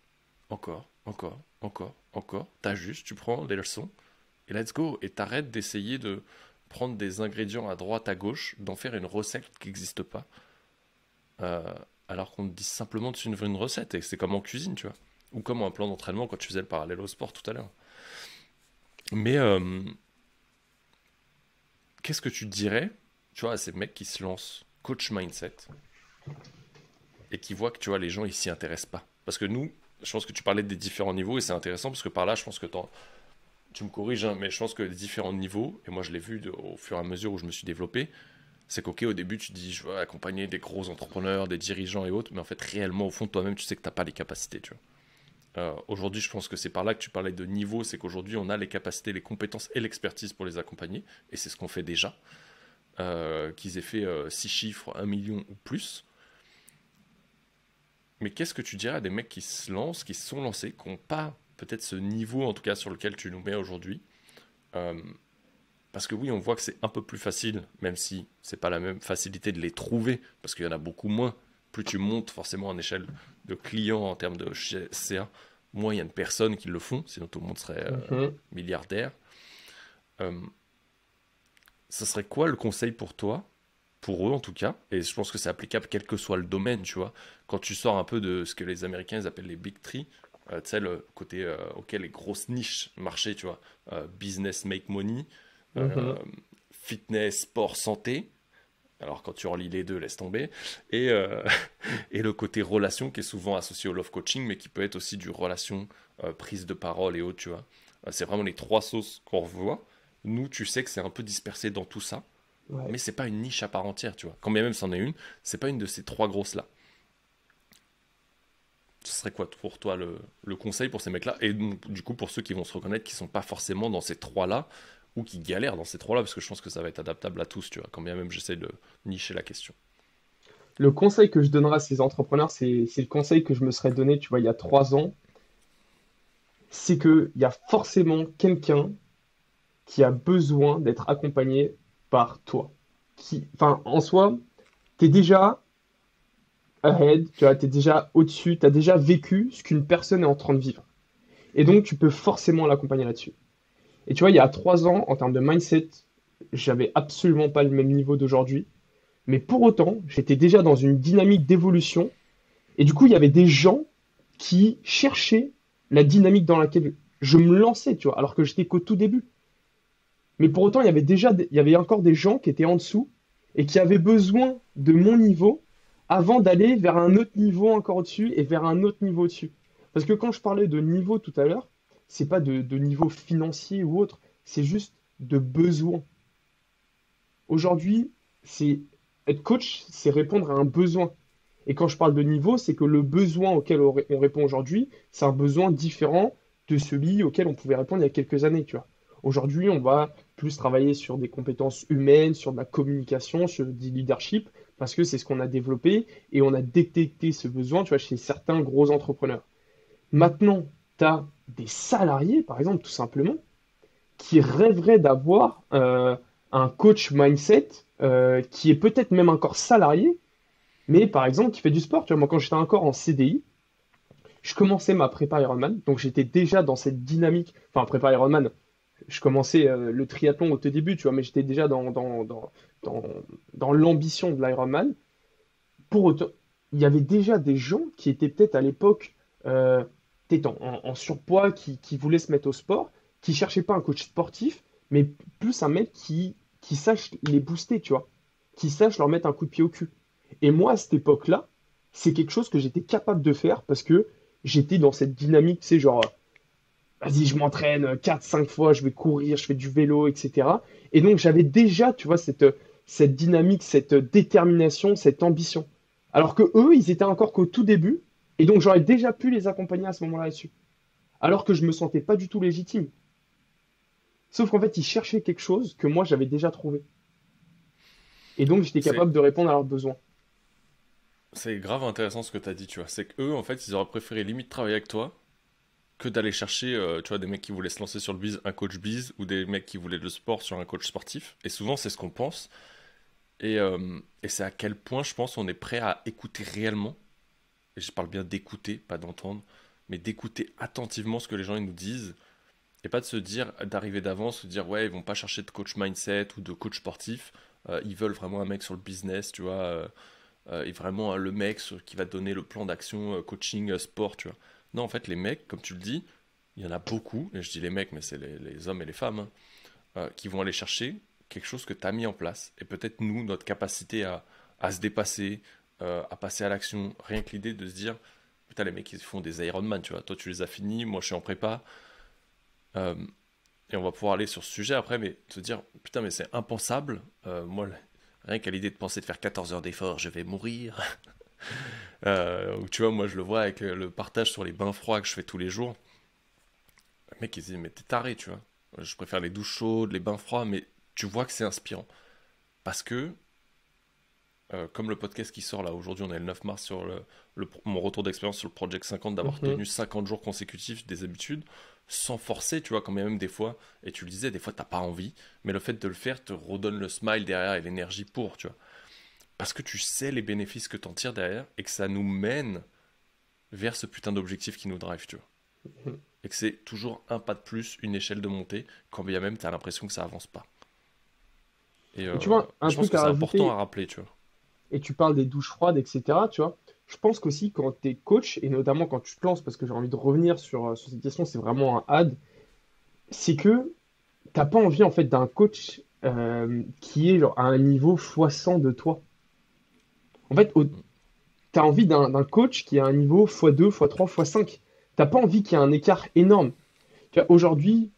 Encore, encore, encore, encore. T'ajustes, tu prends des leçons, et let's go. Et t'arrêtes d'essayer de prendre des ingrédients à droite, à gauche, d'en faire une recette qui n'existe pas. euh, alors qu'on te dit simplement de suivre une recette. Et c'est comme en cuisine, tu vois. Ou comme un plan d'entraînement quand tu faisais le parallèle au sport tout à l'heure. Mais qu'est-ce que tu dirais, tu vois, à ces mecs qui se lancent coach mindset et qui voient que, tu vois, les gens, ils s'y intéressent pas? Parce que nous, je pense que tu parlais des différents niveaux et c'est intéressant parce que par là, je pense que tu me corriges, hein, mais je pense que les différents niveaux, et moi je l'ai vu au fur et à mesure où je me suis développé, c'est qu'ok, au début tu te dis je veux accompagner des gros entrepreneurs, des dirigeants et autres, mais en fait réellement au fond de toi-même tu sais que tu n'as pas les capacités, tu vois. Aujourd'hui je pense que c'est par là que tu parlais de niveau, c'est qu'aujourd'hui on a les capacités, les compétences et l'expertise pour les accompagner, et c'est ce qu'on fait déjà. Qu'ils aient fait 6 chiffres, 1 million ou plus, Mais qu'est-ce que tu dirais à des mecs qui se lancent, qui se sont lancés, qui n'ont pas peut-être ce niveau en tout cas sur lequel tu nous mets aujourd'hui? Euh, Parce que oui, on voit que c'est un peu plus facile, même si c'est pas la même facilité de les trouver, parce qu'il y en a beaucoup moins. Plus tu montes forcément en échelle de clients en termes de CA, moins il y a de personnes qui le font, sinon tout le monde serait Mhm. milliardaire. Euh, Ça serait quoi le conseil pour toi, pour eux en tout cas, et je pense que c'est applicable quel que soit le domaine, tu vois, quand tu sors un peu de ce que les Américains ils appellent les big three, tu sais, le côté auquel les grosses niches marché, tu vois, business make money, euh, Mhm. fitness, sport, santé. Alors quand tu relis les deux, laisse tomber. Et, et le côté relation qui est souvent associé au love coaching, mais qui peut être aussi du relation, prise de parole et autres, tu vois. C'est vraiment les trois sauces qu'on revoit. Nous, tu sais que c'est un peu dispersé dans tout ça, Ouais. mais c'est pas une niche à part entière, tu vois. Quand bien même c'en est une, c'est pas une de ces trois grosses-là. Ce serait quoi pour toi le conseil pour ces mecs-là? Et donc, du coup, pour ceux qui vont se reconnaître, qui sont pas forcément dans ces trois-là, ou qui galèrent dans ces trois-là, parce que je pense que ça va être adaptable à tous, tu vois, quand bien même j'essaie de nicher la question. Le conseil que je donnerais à ces entrepreneurs, c'est le conseil que je me serais donné, tu vois, il y a 3 ans, c'est qu'il y a forcément quelqu'un qui a besoin d'être accompagné par toi. Enfin, en soi, tu es déjà ahead, tu vois, tu es déjà au-dessus, tu as déjà vécu ce qu'une personne est en train de vivre. Et donc, tu peux forcément l'accompagner là-dessus. Et tu vois, il y a 3 ans, en termes de mindset, j'avais absolument pas le même niveau d'aujourd'hui. Mais pour autant, j'étais déjà dans une dynamique d'évolution. Et du coup, il y avait des gens qui cherchaient la dynamique dans laquelle je me lançais, tu vois, alors que j'étais qu'au tout début. Mais pour autant, il y avait encore des gens qui étaient en dessous et qui avaient besoin de mon niveau avant d'aller vers un autre niveau encore au-dessus et vers un autre niveau au-dessus. Parce que quand je parlais de niveau tout à l'heure, c'est pas de niveau financier ou autre, c'est juste de besoin. Aujourd'hui, c'est être coach, c'est répondre à un besoin. Et quand je parle de niveau, c'est que le besoin auquel on répond aujourd'hui, c'est un besoin différent de celui auquel on pouvait répondre il y a quelques années, tu vois. Aujourd'hui, on va plus travailler sur des compétences humaines, sur de la communication, sur du leadership, parce que c'est ce qu'on a développé et on a détecté ce besoin, tu vois, chez certains gros entrepreneurs. Maintenant, tu as des salariés, par exemple, tout simplement, qui rêverait d'avoir un coach mindset qui est peut-être même encore salarié, mais par exemple qui fait du sport. Tu vois, moi, quand j'étais encore en CDI, je commençais ma prépa Ironman, donc j'étais déjà dans cette dynamique. Enfin, prépa Ironman, je commençais le triathlon au tout début, tu vois, mais j'étais déjà dans, dans l'ambition de l'Ironman. Pour autant, il y avait déjà des gens qui étaient peut-être à l'époque peut-être en surpoids, qui voulaient se mettre au sport, qui cherchaient pas un coach sportif, mais plus un mec qui sache les booster, tu vois, qui sache leur mettre un coup de pied au cul. Et moi, à cette époque-là, c'est quelque chose que j'étais capable de faire parce que j'étais dans cette dynamique, tu sais, genre, vas-y, je m'entraîne 4 5 fois, je vais courir, je fais du vélo, etc. Et donc, j'avais déjà, tu vois, cette dynamique, cette détermination, cette ambition. Alors que eux, ils étaient encore qu'au tout début, et donc j'aurais déjà pu les accompagner à ce moment-là là-dessus. Alors que je me sentais pas du tout légitime. Sauf qu'en fait, ils cherchaient quelque chose que moi, j'avais déjà trouvé. Et donc, j'étais C'est capable de répondre à leurs besoins. c'est grave intéressant ce que tu as dit, tu vois. C'est qu'eux, en fait, ils auraient préféré limite travailler avec toi que d'aller chercher, tu vois, des mecs qui voulaient se lancer sur le biz, un coach biz, ou des mecs qui voulaient le sport sur un coach sportif. Et souvent, c'est ce qu'on pense. Et c'est à quel point, je pense, on est prêt à écouter réellement. Et je parle bien d'écouter, pas d'entendre, mais d'écouter attentivement ce que les gens ils nous disent. Et pas de se dire, d'arriver d'avance, se dire, ouais, ils vont pas chercher de coach mindset ou de coach sportif. Ils veulent vraiment un mec sur le business, tu vois. Et vraiment le mec qui va te donner le plan d'action coaching sport, tu vois. Non, en fait, les mecs, comme tu le dis, il y en a beaucoup, et je dis les mecs, mais c'est les hommes et les femmes, hein, qui vont aller chercher quelque chose que tu as mis en place. Et peut-être nous, notre capacité à se dépasser, à passer à l'action, rien que l'idée de se dire, putain, les mecs, ils font des Ironman, tu vois. Toi, tu les as finis, moi, je suis en prépa. euh, et on va pouvoir aller sur ce sujet après, mais se dire, putain, mais c'est impensable. Moi, rien qu'à l'idée de penser de faire 14 heures d'effort, je vais mourir. Ou tu vois, moi, je le vois avec le partage sur les bains froids que je fais tous les jours. Le mec, il se dit, mais t'es taré, tu vois. Je préfère les douches chaudes, les bains froids, mais tu vois que c'est inspirant. Parce que comme le podcast qui sort là, aujourd'hui on est le 9 mars sur mon retour d'expérience sur le Project 50, d'avoir Mhm. tenu 50 jours consécutifs des habitudes, sans forcer, tu vois, quand même des fois, et tu le disais, des fois t'as pas envie, mais le fait de le faire te redonne le smile derrière et l'énergie pour, tu vois. Parce que tu sais les bénéfices que t'en tires derrière, et que ça nous mène vers ce putain d'objectif qui nous drive, tu vois. Et que c'est toujours un pas de plus, une échelle de montée, quand bien même t'as l'impression que ça avance pas. Et Et tu vois, un je pense truc que à c'est important à rajouter, rappeler, tu vois. et tu parles des douches froides, etc. Tu vois, je pense qu'aussi quand tu es coach, et notamment quand tu te lances, parce que j'ai envie de revenir sur cette question, c'est vraiment un ad, c'est que t'as pas envie en fait d'un coach qui est genre à un niveau x100 de toi. En fait, tu as envie d'un coach qui est à un niveau x2, x3, x5. T'as pas envie qu'il y ait un écart énorme. Tu vois, aujourd'hui,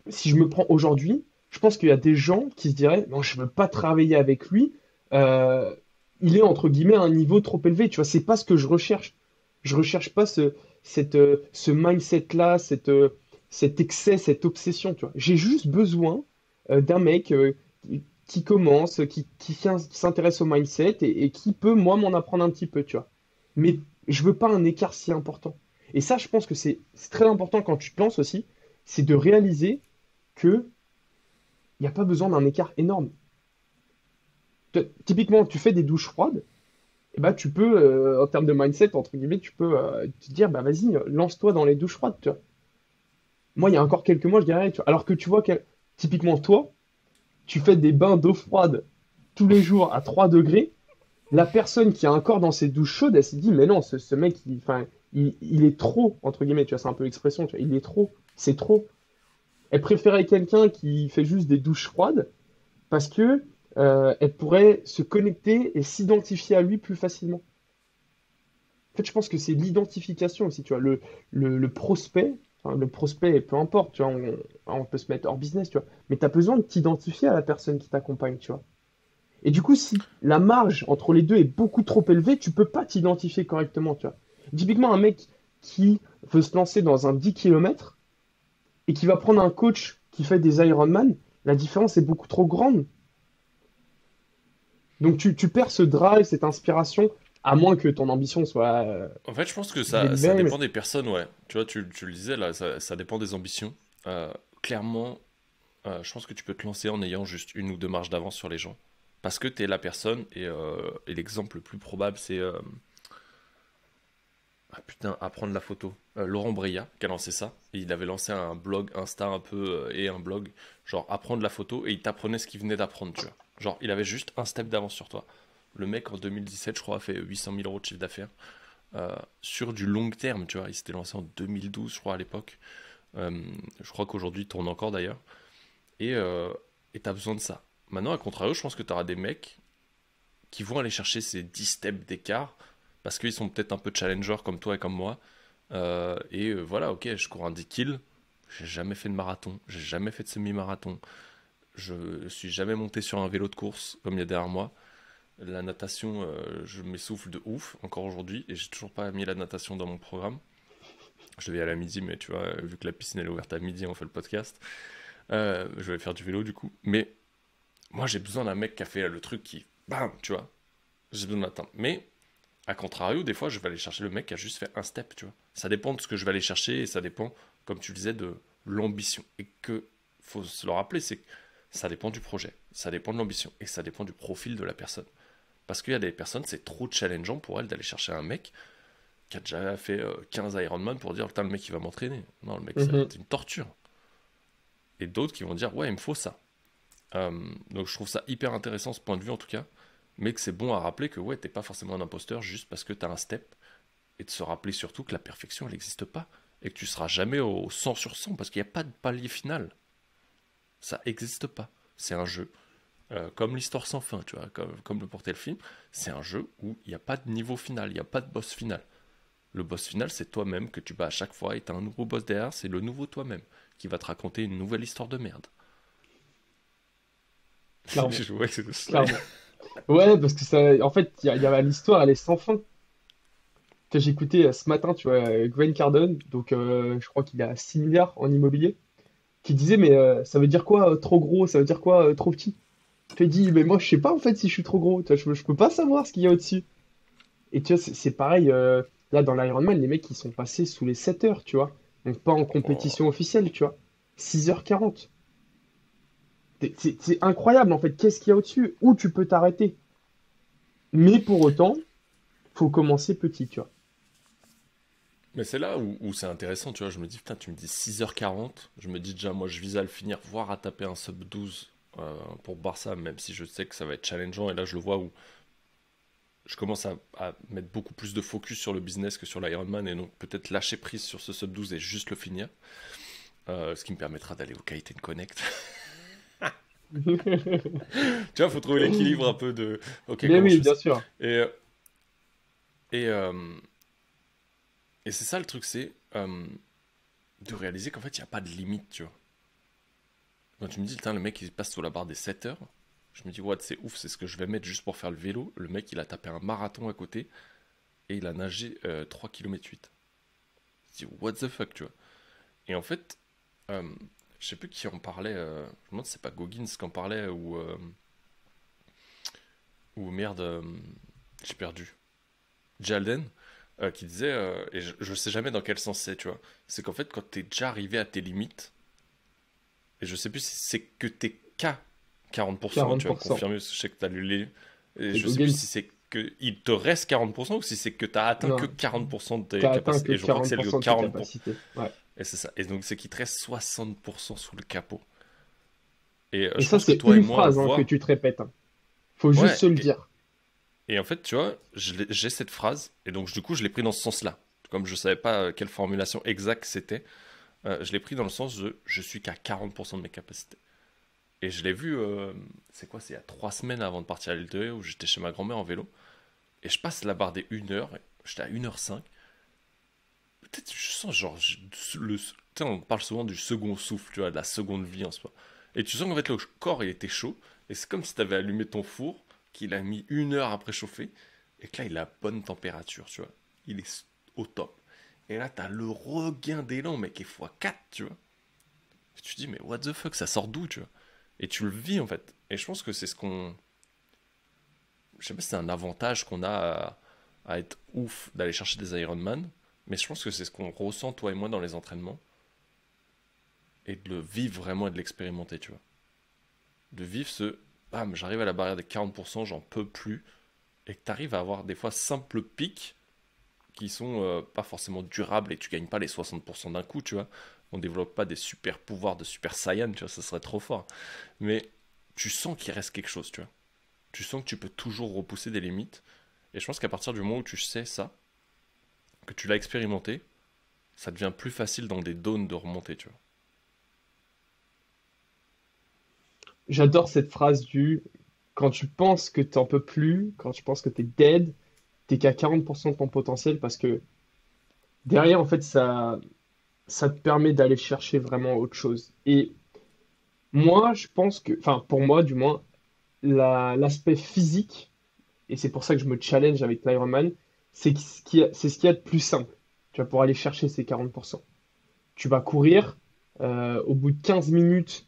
si je me prends aujourd'hui, je pense qu'il y a des gens qui se diraient, non, je veux pas travailler avec lui. euh, il est entre guillemets à un niveau trop élevé. Tu vois, c'est pas ce que je recherche. Je recherche pas ce mindset-là, cet excès, cette obsession. Tu vois, j'ai juste besoin d'un mec qui commence, qui s'intéresse au mindset et qui peut moi m'en apprendre un petit peu. Tu vois, mais je veux pas un écart si important. Et ça, je pense que c'est très important quand tu te lances aussi, c'est de réaliser que il n'y a pas besoin d'un écart énorme. Typiquement, tu fais des douches froides, et bah, tu peux, en termes de mindset, entre guillemets, tu peux te dire, bah vas-y, lance-toi dans les douches froides. Tu vois. Moi, il y a encore quelques mois, je dirais, tu vois. Alors que tu vois, typiquement, toi, tu fais des bains d'eau froide tous les jours à 3 degrés. La personne qui a un corps dans ces douches chaudes, elle s'est dit, mais non, ce mec, enfin, il est trop, entre guillemets, tu vois, c'est un peu l'expression, tu vois, il est trop, c'est trop. Elle préférait quelqu'un qui fait juste des douches froides parce que elle pourrait se connecter et s'identifier à lui plus facilement. En fait, je pense que c'est l'identification aussi, tu vois, le prospect, enfin, le prospect, peu importe, tu vois, on peut se mettre hors business, tu vois, mais tu as besoin de t'identifier à la personne qui t'accompagne, tu vois. Et du coup, si la marge entre les deux est beaucoup trop élevée, tu peux pas t'identifier correctement, tu vois. Typiquement, un mec qui veut se lancer dans un 10 km et qui va prendre un coach qui fait des Ironman, la différence est beaucoup trop grande. Donc tu perds ce drive, cette inspiration, à moins que ton ambition soit En fait, je pense que ça délibérée. dépend des personnes, ouais. Tu vois, tu le disais là, ça dépend des ambitions. Clairement, je pense que tu peux te lancer en ayant juste une ou deux marches d'avance sur les gens. Parce que tu es la personne, et l'exemple le plus probable, c'est ah putain, apprendre la photo. Laurent Breillat qui a lancé ça. Et il avait lancé un blog Insta un peu et un blog, genre apprendre la photo, et il t'apprenait ce qu'il venait d'apprendre, tu vois. Genre, il avait juste un step d'avance sur toi. Le mec en 2017, je crois, a fait 800 000 euros de chiffre d'affaires sur du long terme, tu vois. Il s'était lancé en 2012, je crois, à l'époque. Je crois qu'aujourd'hui, il tourne encore d'ailleurs. Et et t'as besoin de ça. Maintenant, à contrario, je pense que t'auras des mecs qui vont aller chercher ces 10 steps d'écart parce qu'ils sont peut-être un peu challengers comme toi et comme moi. Voilà, ok, je cours un 10 kills. J'ai jamais fait de marathon, j'ai jamais fait de semi-marathon. Je suis jamais monté sur un vélo de course comme il y a derrière moi. La natation, je m'essouffle de ouf encore aujourd'hui et j'ai toujours pas mis la natation dans mon programme. Je devais y aller à midi, mais tu vois, vu que la piscine elle est ouverte à midi, on fait le podcast. Je vais faire du vélo du coup. Mais moi j'ai besoin d'un mec qui a fait le truc qui, bam, tu vois, j'ai besoin d'atteindre. Mais à contrario, des fois je vais aller chercher le mec qui a juste fait un step, tu vois. Ça dépend de ce que je vais aller chercher et ça dépend, comme tu le disais, de l'ambition. Et que, faut se le rappeler, c'est que ça dépend du projet, ça dépend de l'ambition et ça dépend du profil de la personne. Parce qu'il y a des personnes, c'est trop challengeant pour elles d'aller chercher un mec qui a déjà fait 15 Ironman pour dire, putain, le mec il va m'entraîner. Non, le mec Mhm. c'est une torture. Et d'autres qui vont dire, ouais, il me faut ça. Donc je trouve ça hyper intéressant ce point de vue en tout cas, mais que c'est bon à rappeler que ouais, t'es pas forcément un imposteur juste parce que t'as un step, et de se rappeler surtout que la perfection elle n'existe pas, et que tu seras jamais au 100 sur 100 parce qu'il n'y a pas de palier final. Ça n'existe pas. C'est un jeu. Comme l'histoire sans fin, tu vois, comme le portait le film, c'est un jeu où il n'y a pas de niveau final, il n'y a pas de boss final. Le boss final, c'est toi-même que tu bats à chaque fois, et t'as un nouveau boss derrière, c'est le nouveau toi-même qui va te raconter une nouvelle histoire de merde. Clairement, Je vois que c'est cela. clairement. Ouais, parce que ça, en fait, l'histoire, elle est sans fin. J'ai écouté ce matin, tu vois, Grant Cardone, donc je crois qu'il a 6 milliards en immobilier, qui disait, mais ça veut dire quoi trop gros, ça veut dire quoi trop petit? Tu te dis, mais moi, je sais pas en fait si je suis trop gros. Tu vois, je peux pas savoir ce qu'il y a au-dessus. Et tu vois, c'est pareil. Là, dans l'Ironman, les mecs, ils sont passés sous les 7 heures, tu vois. Donc, pas en compétition Oh. officielle, tu vois. 6h40. C'est incroyable, en fait. Qu'est-ce qu'il y a au-dessus? Où tu peux t'arrêter? Mais pour autant, faut commencer petit, tu vois. Mais c'est là où c'est intéressant, tu vois. Je me dis, putain, tu me dis 6h40. Je me dis déjà, moi, je vise à le finir, voire à taper un sub 12 pour Barça, même si je sais que ça va être challengeant. Et là, je le vois où je commence à mettre beaucoup plus de focus sur le business que sur l'Ironman. Et donc, peut-être lâcher prise sur ce sub 12 et juste le finir. Ce qui me permettra d'aller au Kite Connect. Tu vois, faut trouver l'équilibre un peu de, ok, Mais comment je oui, fais bien ça? sûr. Et, et, euh, et c'est ça le truc, c'est de réaliser qu'en fait, il n'y a pas de limite, tu vois. Quand tu me dis, putain, le mec, il passe sous la barre des 7 heures, je me dis, what, c'est ouf, c'est ce que je vais mettre juste pour faire le vélo. Le mec, il a tapé un marathon à côté et il a nagé 3 km 8. Je me dis, what the fuck, tu vois. Et en fait, euh, je sais plus qui en parlait, je me demande si c'est pas Goggins qui en parlait ou merde, j'ai perdu. Jalden, qui disait, et je sais jamais dans quel sens c'est, tu vois, c'est qu'en fait, quand t'es déjà arrivé à tes limites, et je sais plus si c'est que t'es qu'à 40%, tu vas me 40%. confirmer, parce que je sais que t'as lu les... Et C'est je sais plus Goggins. si c'est que il te reste 40% ou si c'est que t'as atteint que Non, 40% de tes t'as atteint capacités. que Et je crois que c'est le 40% de tes 40%. capacités. Ouais. Et c'est ça. Et donc c'est qu'il te reste 60% sous le capot. Et Et je ça, pense que c'est toi et une moi, on phrase hein, que voit... tu te répètes, hein. Faut juste Ouais, se le dire. et en fait, tu vois, j'ai cette phrase, et donc du coup, je l'ai pris dans ce sens-là. Comme je savais pas quelle formulation exacte c'était, je l'ai pris dans le sens de je suis qu'à 40% de mes capacités. Et je l'ai vu, c'est quoi, c'est il y a 3 semaines avant de partir à l'île de Ré, où j'étais chez ma grand-mère en vélo, et je passe la barre des 1 heure, j'étais à 1h05. Peut-être je sens genre, on parle souvent du second souffle, tu vois, de la seconde vie en soi. Et tu sens qu'en fait le corps il était chaud, et c'est comme si tu avais allumé ton four, qu'il a mis 1 heure à préchauffer, et que là il a bonne température, tu vois. Il est au top. Et là t'as le regain d'élan, mec, et x4, tu vois. Et tu te dis, mais what the fuck, ça sort d'où, tu vois. Et tu le vis en fait. Et je pense que c'est ce qu'on. Je sais pas si c'est un avantage qu'on a à être ouf d'aller chercher des Ironman, mais je pense que c'est ce qu'on ressent, toi et moi, dans les entraînements, et de le vivre vraiment et de l'expérimenter, tu vois. De vivre ce, bam, j'arrive à la barrière des 40%, j'en peux plus, et que tu arrives à avoir des fois simples pics qui sont pas forcément durables et que tu gagnes pas les 60% d'un coup, tu vois. On développe pas des super pouvoirs de super saiyan, tu vois, ça serait trop fort. Mais tu sens qu'il reste quelque chose, tu vois. Tu sens que tu peux toujours repousser des limites. Et je pense qu'à partir du moment où tu sais ça, que tu l'as expérimenté, ça devient plus facile dans des zones de remonter, tu vois. J'adore cette phrase du quand tu penses que t'en peux plus, quand tu penses que t'es dead, t'es qu'à 40% de ton potentiel parce que derrière, en fait, ça te permet d'aller chercher vraiment autre chose. Et moi, je pense que, enfin, pour moi, du moins, l'aspect physique, et c'est pour ça que je me challenge avec l'Ironman, c'est ce qu'il y a de plus simple, tu vois, pour aller chercher ces 40%. Tu vas courir, au bout de 15 minutes,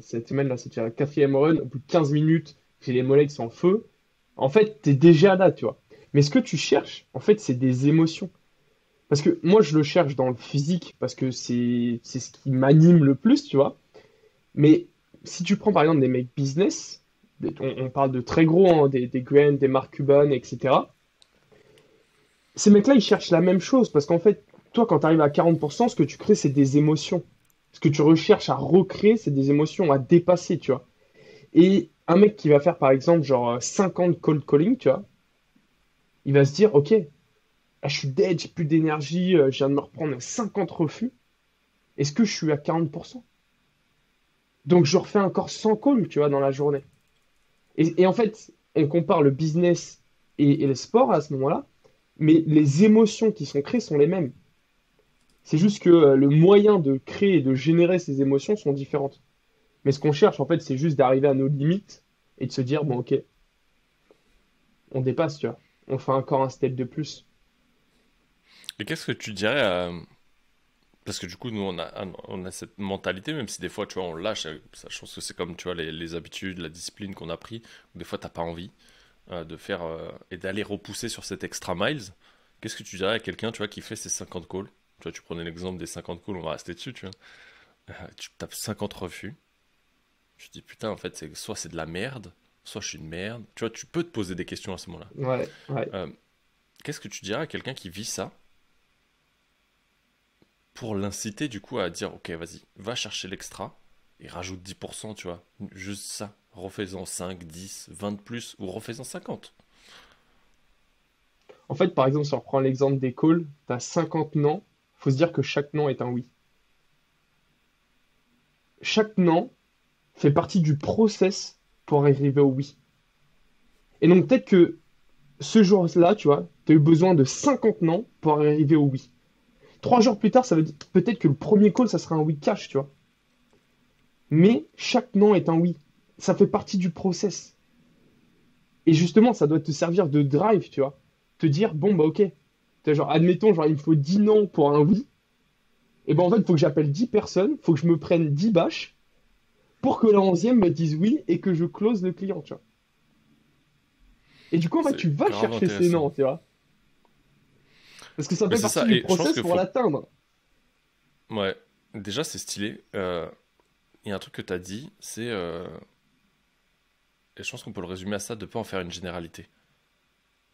cette semaine-là, c'était la quatrième run, au bout de 15 minutes, j'ai les mollets qui sont en feu. En fait, tu es déjà là, tu vois. Mais ce que tu cherches, en fait, c'est des émotions. Parce que moi, je le cherche dans le physique, parce que c'est ce qui m'anime le plus, tu vois. Mais si tu prends par exemple des mecs business, on parle de très gros, hein, des Grant, des Mark Cuban, etc. Ces mecs-là, ils cherchent la même chose parce qu'en fait, toi, quand tu arrives à 40%, ce que tu crées, c'est des émotions. Ce que tu recherches à recréer, c'est des émotions à dépasser, tu vois. Et un mec qui va faire, par exemple, genre 50 cold calling, tu vois, il va se dire, OK, là, je suis dead, j'ai plus d'énergie, je viens de me reprendre 50 refus. Est-ce que je suis à 40%? Donc, je refais encore 100 calls, tu vois, dans la journée. Et en fait, on compare le business et le sport à ce moment-là, mais les émotions qui sont créées sont les mêmes. C'est juste que le moyen de créer et de générer ces émotions sont différentes. Mais ce qu'on cherche, en fait, c'est juste d'arriver à nos limites et de se dire, bon, ok, on dépasse, tu vois. On fait encore un step de plus. Et qu'est-ce que tu dirais Parce que du coup, nous, on a cette mentalité, même si des fois, tu vois, on lâche. Ça, je pense que c'est comme, tu vois, les habitudes, la discipline qu'on a pris. Des fois, t'as pas envie de faire et d'aller repousser sur cet extra miles. Qu'est-ce que tu dirais à quelqu'un, tu vois, qui fait ses 50 calls? Tu vois, tu prenais l'exemple des 50 calls, on va rester dessus, tu vois. Tu tapes 50 refus. Je te dis, putain, en fait, soit c'est de la merde, soit je suis une merde. Tu vois, tu peux te poser des questions à ce moment-là. Ouais, ouais. Euh, Qu'est-ce que tu dirais à quelqu'un qui vit ça pour l'inciter, du coup, à dire, ok, vas-y, va chercher l'extra et rajoute 10%, tu vois. Juste ça. Refais-en 5, 10, 20 de plus ou refais-en 50. En fait, par exemple, si on reprend l'exemple des calls, tu as 50 non, faut se dire que chaque non est un oui. Chaque non fait partie du process pour arriver au oui. Et donc peut-être que ce jour-là, tu vois, tu as eu besoin de 50 non pour arriver au oui. 3 jours plus tard, ça veut dire peut-être que le premier call, ça sera un oui cash, tu vois. Mais chaque non est un oui. Ça fait partie du process. Et justement, ça doit te servir de drive, tu vois. Te dire, bon, bah ok. Tu vois, genre, admettons, genre, il me faut 10 non pour un oui. Et ben en fait, il faut que j'appelle 10 personnes, il faut que je me prenne 10 bâches pour que la 11e me dise oui et que je close le client, tu vois. Et du coup, en fait, C'est tu vas grave chercher ces intéressant. noms, tu vois. Parce que ça Mais fait c'est partie ça, du et je pense process qu'il pour faut. l'atteindre. Ouais, déjà, c'est stylé. Il y a un truc que t'as dit, c'est. Et je pense qu'on peut le résumer à ça, de pas en faire une généralité.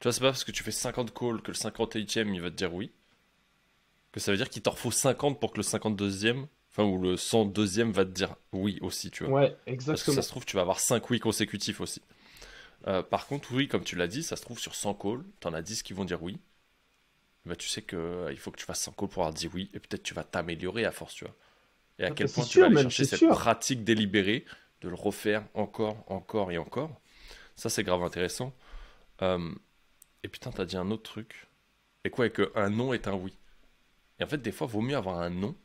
Tu vois, c'est pas parce que tu fais 50 calls que le 58e il va te dire oui, que ça veut dire qu'il t'en faut 50 pour que le 52e, enfin, ou le 102e va te dire oui aussi, tu vois. Ouais, Parce que ça se exactement. trouve, tu vas avoir 5 oui consécutifs aussi. Par contre, oui, comme tu l'as dit, ça se trouve sur 100 calls, t'en as 10 qui vont dire oui. Bah, tu sais que il faut que tu fasses 100 calls pour avoir dit oui, et peut-être tu vas t'améliorer à force, tu vois. Et à Ah, bah, quel c'est point tu vas sûr, aller même, chercher c'est cette sûr. pratique délibérée de le refaire encore, encore et encore. Ça, c'est grave intéressant. Euh, et putain, t'as dit un autre truc. Et quoi, et que un non est un oui. Et en fait, des fois, vaut mieux avoir un non,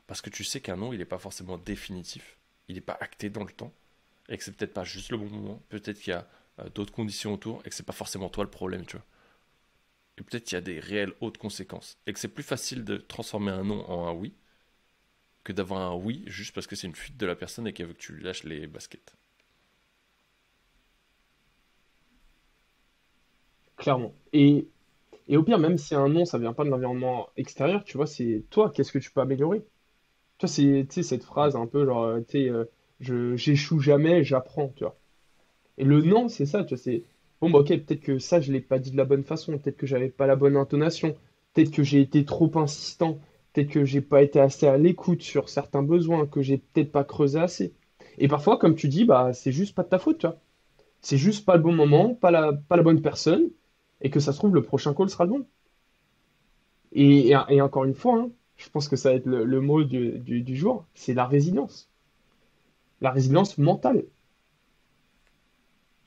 parce que tu sais qu'un non, il n'est pas forcément définitif. Il n'est pas acté dans le temps. Et que c'est peut-être pas juste le bon moment. Peut-être qu'il y a d'autres conditions autour, et que c'est pas forcément toi le problème, tu vois. Et peut-être qu'il y a des réelles hautes conséquences. Et que c'est plus facile de transformer un non en un oui, que d'avoir un oui juste parce que c'est une fuite de la personne et qu'elle veut que tu lui lâches les baskets. Clairement. Et au pire, même si un non, ça vient pas de l'environnement extérieur, tu vois, c'est toi, qu'est-ce que tu peux améliorer? Tu vois, c'est, tu sais, cette Mm. phrase un peu genre, tu sais, j'échoue jamais, j'apprends, tu vois. Et le non, c'est ça, tu vois, c'est, bon, bah ok, peut-être que ça, je l'ai pas dit de la bonne façon, peut-être que j'avais pas la bonne intonation, peut-être que j'ai été trop insistant, peut-être que j'ai pas été assez à l'écoute sur certains besoins, que j'ai peut-être pas creusé assez. Et parfois, comme tu dis, bah, c'est juste pas de ta faute, tu vois. C'est juste pas le bon moment, pas la bonne personne, et que ça se trouve, le prochain call sera le bon. Et encore une fois, hein, je pense que ça va être le mot du jour, c'est la résilience. La résilience mentale.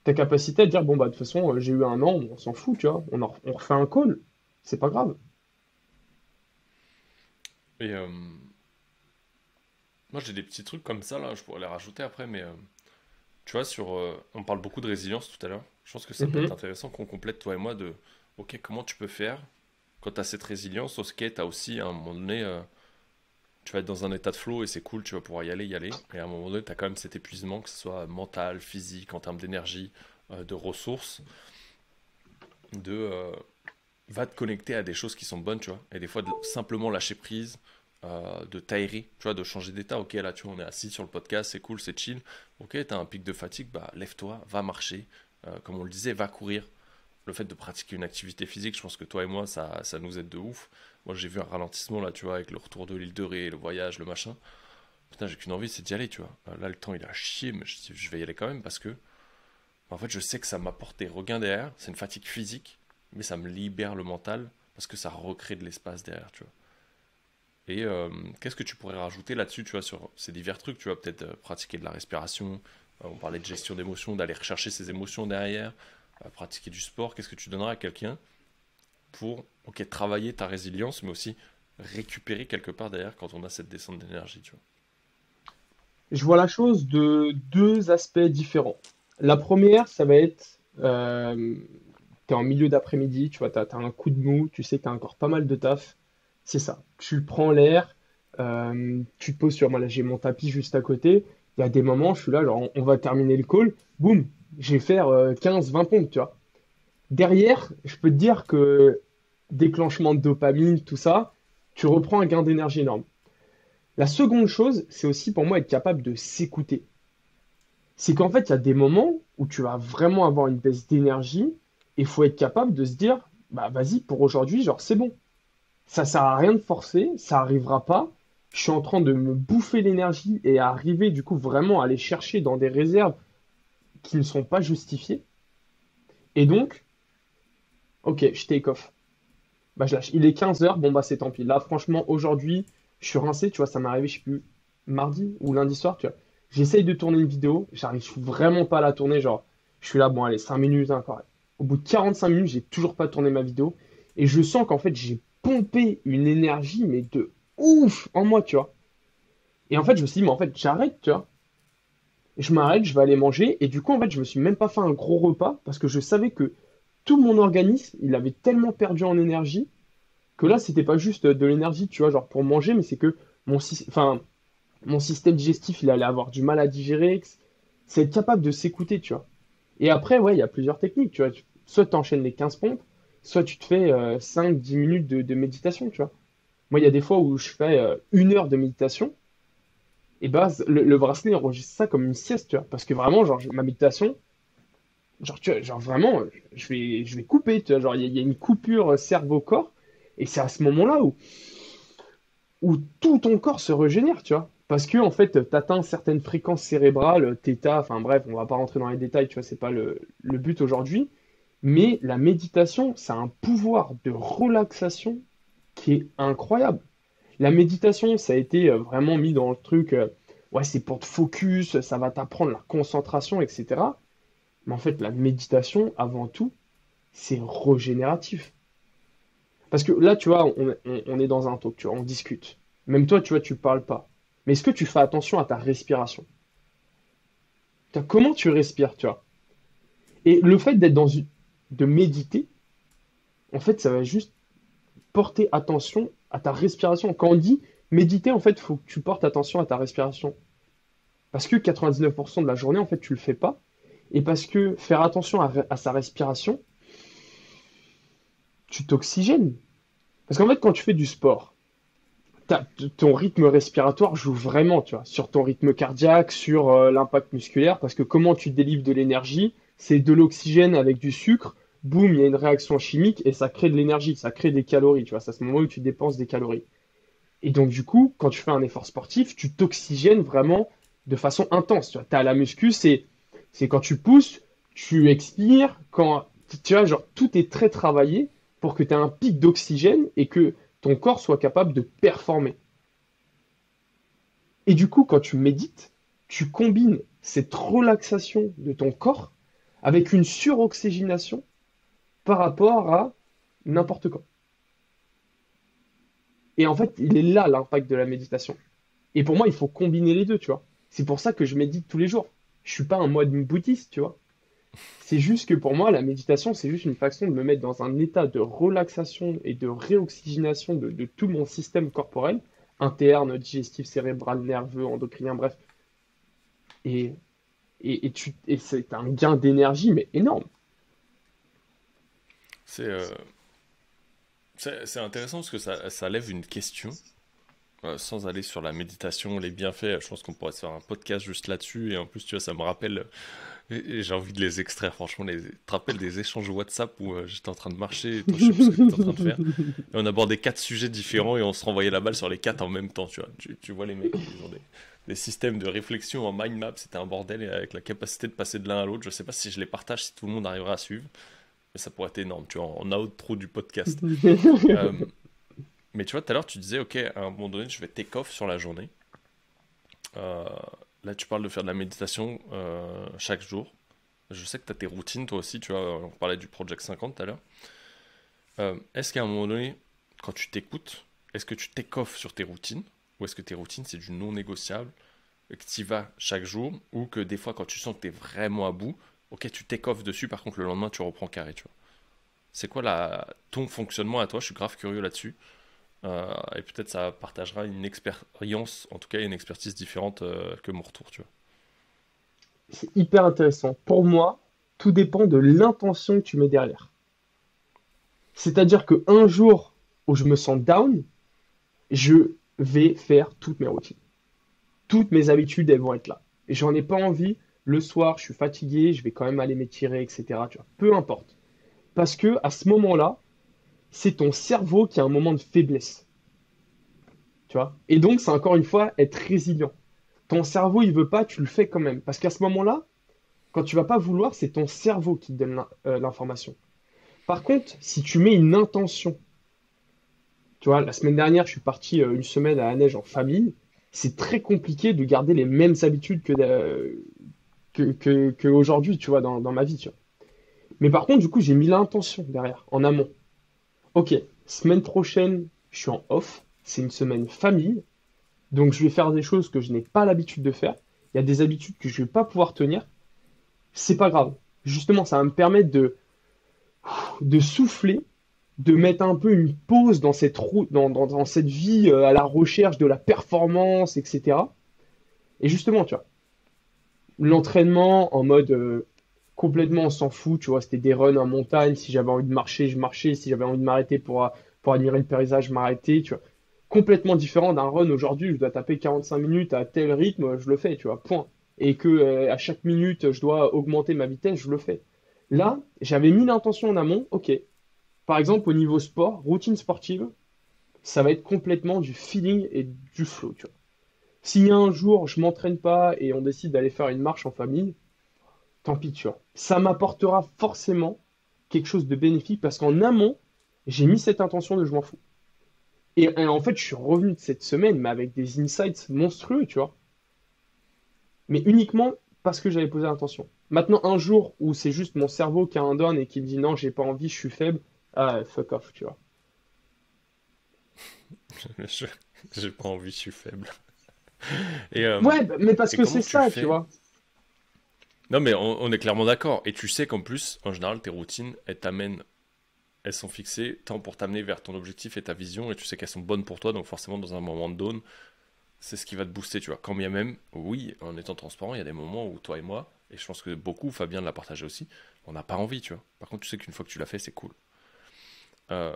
Ta capacité à dire, bon, bah, de toute façon, j'ai eu un an, on s'en fout, tu vois, on refait un call, c'est pas grave. Et moi, j'ai des petits trucs comme ça, là, je pourrais les rajouter après, mais tu vois, on parle beaucoup de résilience tout à l'heure. Je pense que ça peut être Mhm. intéressant qu'on complète, toi et moi, de, ok, comment tu peux faire quand tu as cette résilience, au skate, tu as aussi, à un moment donné, tu vas être dans un état de flow et c'est cool, tu vas pouvoir y aller. Et à un moment donné, tu as quand même cet épuisement, que ce soit mental, physique, en termes d'énergie, de ressources, de va te connecter à des choses qui sont bonnes, tu vois. Et des fois, simplement lâcher prise, de t'aérer, tu vois, de changer d'état. Ok, là, tu vois, on est assis sur le podcast, c'est cool, c'est chill. Ok, t'as un pic de fatigue, bah lève-toi, va marcher. Comme on le disait, va courir. Le fait de pratiquer une activité physique, je pense que toi et moi, ça nous aide de ouf. Moi, j'ai vu un ralentissement là, tu vois, avec le retour de l'île de Ré, le voyage, le machin. Putain, j'ai qu'une envie, c'est d'y aller, tu vois. Là, le temps, il a chier, mais je vais y aller quand même parce que, en fait, je sais que ça m'apporte des regains derrière. C'est une fatigue physique, mais ça me libère le mental parce que ça recrée de l'espace derrière, tu vois. Et qu'est-ce que tu pourrais rajouter là-dessus, tu vois, sur ces divers trucs, tu vois, peut-être pratiquer de la respiration, on parlait de gestion d'émotions, d'aller rechercher ses émotions derrière, pratiquer du sport, qu'est-ce que tu donneras à quelqu'un pour, ok, travailler ta résilience, mais aussi récupérer quelque part derrière quand on a cette descente d'énergie, tu vois. Je vois la chose de deux aspects différents. La première, ça va être, t'es en milieu d'après-midi, tu vois, t'as un coup de mou, tu sais que t'as encore pas mal de taf. C'est ça. Tu prends l'air, tu te poses sur moi, là j'ai mon tapis juste à côté. Il y a des moments, je suis là, genre on va terminer le call, boum, je vais faire 15-20 pompes, tu vois. Derrière, je peux te dire que déclenchement de dopamine, tout ça, tu reprends un gain d'énergie énorme. La seconde chose, c'est aussi pour moi être capable de s'écouter. C'est qu'en fait, il y a des moments où tu vas vraiment avoir une baisse d'énergie et il faut être capable de se dire, bah vas-y, pour aujourd'hui, genre c'est bon. Ça sert à rien de forcer, ça arrivera pas. Je suis en train de me bouffer l'énergie et arriver du coup vraiment à aller chercher dans des réserves qui ne sont pas justifiées. Et donc, ok, je take off. Bah je lâche. Il est 15 heures, bon bah c'est tant pis. Là, franchement, aujourd'hui, je suis rincé, tu vois, ça m'est arrivé, je sais plus, mardi ou lundi soir, tu vois. J'essaye de tourner une vidéo, j'arrive vraiment pas à la tourner, genre, je suis là, bon allez, 5 minutes encore. Au bout de 45 minutes, j'ai toujours pas tourné ma vidéo. Et je sens qu'en fait, j'ai pompé une énergie, mais de ouf en moi, tu vois. Et en fait, je me suis dit, mais en fait, j'arrête, tu vois. Je m'arrête, je vais aller manger. Et du coup, en fait, je me suis même pas fait un gros repas parce que je savais que tout mon organisme, il avait tellement perdu en énergie que là, c'était pas juste de l'énergie, tu vois, genre pour manger, mais c'est que enfin, mon système digestif, il allait avoir du mal à digérer. C'est être capable de s'écouter, tu vois. Et après, ouais, il y a plusieurs techniques, tu vois. Soit tu enchaînes les 15 pompes, soit tu te fais 5-10 minutes de méditation, tu vois. Moi, il y a des fois où je fais 1 heure de méditation, et bah, le bracelet enregistre ça comme une sieste, tu vois. Parce que vraiment, genre, ma méditation, genre, tu vois, genre vraiment, je vais couper, tu vois. Genre, il y a une coupure cerveau-corps, et c'est à ce moment-là où tout ton corps se régénère, tu vois. Parce que, en fait, tu atteins certaines fréquences cérébrales, θ, enfin bref, on va pas rentrer dans les détails, tu vois, c'est pas le but aujourd'hui. Mais la méditation, ça a un pouvoir de relaxation qui est incroyable. La méditation, ça a été vraiment mis dans le truc, ouais, c'est pour te focus, ça va t'apprendre la concentration, etc. Mais en fait, la méditation, avant tout, c'est régénératif. Parce que là, tu vois, on est dans un talk, tu vois, on discute. Même toi, tu vois, tu parles pas. Mais est-ce que tu fais attention à ta respiration? Comment tu respires, tu vois? Et le fait de méditer, en fait, ça va juste porter attention à ta respiration. Quand on dit méditer, en fait, il faut que tu portes attention à ta respiration. Parce que 99% de la journée, en fait, tu le fais pas. Et parce que faire attention à sa respiration, tu t'oxygènes. Parce qu'en fait, quand tu fais du sport, ton rythme respiratoire joue vraiment, tu vois, sur ton rythme cardiaque, sur l'impact musculaire, parce que comment tu délivres de l'énergie, c'est de l'oxygène avec du sucre, boum, il y a une réaction chimique et ça crée de l'énergie, ça crée des calories, tu vois, c'est à ce moment où tu dépenses des calories. Et donc, du coup, quand tu fais un effort sportif, tu t'oxygènes vraiment de façon intense, tu vois. T'as la muscu, c'est quand tu pousses, tu expires, quand, tu vois, genre, tout est très travaillé pour que tu aies un pic d'oxygène et que ton corps soit capable de performer. Et du coup, quand tu médites, tu combines cette relaxation de ton corps avec une suroxygénation par rapport à n'importe quoi. Et en fait, il est là l'impact de la méditation. Et pour moi, il faut combiner les deux, tu vois. C'est pour ça que je médite tous les jours. Je suis pas un moine bouddhiste, tu vois. C'est juste que pour moi, la méditation, c'est juste une façon de me mettre dans un état de relaxation et de réoxygénation de tout mon système corporel, interne, digestif, cérébral, nerveux, endocrinien, bref. Et et c'est un gain d'énergie, mais énorme. C'est c'est intéressant parce que ça lève une question, sans aller sur la méditation, les bienfaits. Je pense qu'on pourrait se faire un podcast juste là-dessus. Et en plus, tu vois, ça me rappelle, et j'ai envie de les extraire, franchement. Tu te rappelles des échanges WhatsApp où j'étais en train de marcher, et toi, je sais plus ce que tu étais en train de faire. Et on abordait quatre sujets différents et on se renvoyait la balle sur les quatre en même temps, tu vois. Tu vois les mecs, ils ont des systèmes de réflexion en mind map, c'était un bordel et avec la capacité de passer de l'un à l'autre. Je sais pas si je les partage, si tout le monde arrivera à suivre, mais ça pourrait être énorme, tu vois, en outro du podcast. Euh, mais tu vois, tout à l'heure, tu disais, ok, à un moment donné, je vais take off sur la journée. Euh, Là, tu parles de faire de la méditation chaque jour. Je sais que tu as tes routines, toi aussi, tu vois, on parlait du Project 50 tout à l'heure. Est-ce qu'à un moment donné, quand tu t'écoutes, est-ce que tu take off sur tes routines? Ou est-ce que tes routines, c'est du non négociable, et que tu y vas chaque jour? Ou que des fois, quand tu sens que tu es vraiment à bout, ok, tu take off dessus, par contre, le lendemain, tu reprends carré, tu vois. C'est quoi ton fonctionnement à toi? Je suis grave curieux là-dessus. Et peut-être ça partagera une expérience, en tout cas une expertise différente que mon retour, tu vois. C'est hyper intéressant. Pour moi, tout dépend de l'intention que tu mets derrière. C'est-à-dire qu'un jour où je me sens down, je vais faire toutes mes routines. Toutes mes habitudes, elles vont être là. Et j'en ai pas envie. Le soir, je suis fatigué, je vais quand même aller m'étirer, etc. Tu vois, peu importe. Parce que à ce moment-là, c'est ton cerveau qui a un moment de faiblesse. Tu vois. Et donc, c'est encore une fois être résilient. Ton cerveau, il veut pas, tu le fais quand même. Parce qu'à ce moment-là, quand tu vas pas vouloir, c'est ton cerveau qui te donne l'information. Par contre, si tu mets une intention, tu vois, la semaine dernière, je suis parti une semaine à la neige en famille. C'est très compliqué de garder les mêmes habitudes que aujourd'hui, tu vois, dans ma vie, tu vois. Mais par contre, du coup, j'ai mis l'intention derrière, en amont. Ok, semaine prochaine, je suis en off. C'est une semaine famille. Donc, je vais faire des choses que je n'ai pas l'habitude de faire. Il y a des habitudes que je vais pas pouvoir tenir. C'est pas grave. Justement, ça va me permettre de souffler, de mettre un peu une pause dans cette route, dans cette vie à la recherche de la performance, etc. Et justement, tu vois, l'entraînement en mode complètement on s'en fout, tu vois, c'était des runs en montagne, si j'avais envie de marcher, je marchais, si j'avais envie de m'arrêter pour admirer le paysage, je m'arrêtais, tu vois. Complètement différent d'un run aujourd'hui, je dois taper 45 minutes à tel rythme, je le fais, tu vois, point. Et que à chaque minute, je dois augmenter ma vitesse, je le fais. Là, j'avais mis l'intention en amont, ok. Par exemple, au niveau sport, routine sportive, ça va être complètement du feeling et du flow, tu vois. Si un jour je m'entraîne pas et on décide d'aller faire une marche en famille, tant pis, tu vois. Ça m'apportera forcément quelque chose de bénéfique parce qu'en amont, j'ai mis cette intention de je m'en fous. Et en fait, je suis revenu de cette semaine, mais avec des insights monstrueux, tu vois. Mais uniquement parce que j'avais posé l'intention. Maintenant, un jour où c'est juste mon cerveau qui a un down et qui me dit non, j'ai pas envie, je suis faible, ah, fuck off, tu vois. Je- J'ai pas envie, je suis faible. Et, Ouais, bah, mais parce et que comment c'est tu ça, tu fais? vois. Non, mais on est clairement d'accord. Et tu sais qu'en plus, en général, tes routines, elles sont fixées tant pour t'amener vers ton objectif et ta vision, et tu sais qu'elles sont bonnes pour toi, donc forcément, dans un moment de down, c'est ce qui va te booster, tu vois. Quand bien même, oui, en étant transparent, il y a des moments où toi et moi, et je pense que beaucoup, Fabien l'a partagé aussi, on n'a pas envie, tu vois. Par contre, tu sais qu'une fois que tu l'as fait, c'est cool. Euh,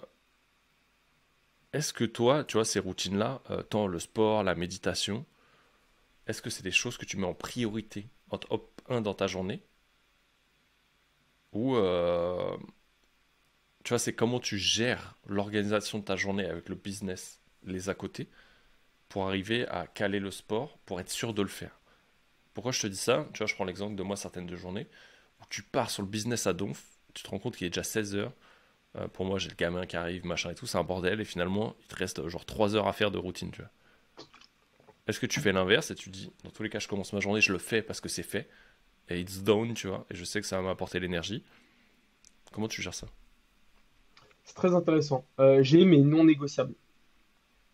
Est-ce que toi, tu vois, ces routines-là, tant le sport, la méditation, est-ce que c'est des choses que tu mets en priorité en top 1 dans ta journée? Ou, tu vois, c'est comment tu gères l'organisation de ta journée avec le business, les à côté, pour arriver à caler le sport, pour être sûr de le faire. Pourquoi je te dis ça? Tu vois, je prends l'exemple de moi certaines de journées où tu pars sur le business à donf, tu te rends compte qu'il est déjà 16 heures. Pour moi, j'ai le gamin qui arrive, machin et tout, c'est un bordel, et finalement, il te reste genre 3 heures à faire de routine, tu vois. Est-ce que tu fais l'inverse et tu dis, dans tous les cas, je commence ma journée, je le fais parce que c'est fait, et it's done, tu vois, et je sais que ça va m'apporter l'énergie. Comment tu gères ça? C'est très intéressant. J'ai mes non négociables.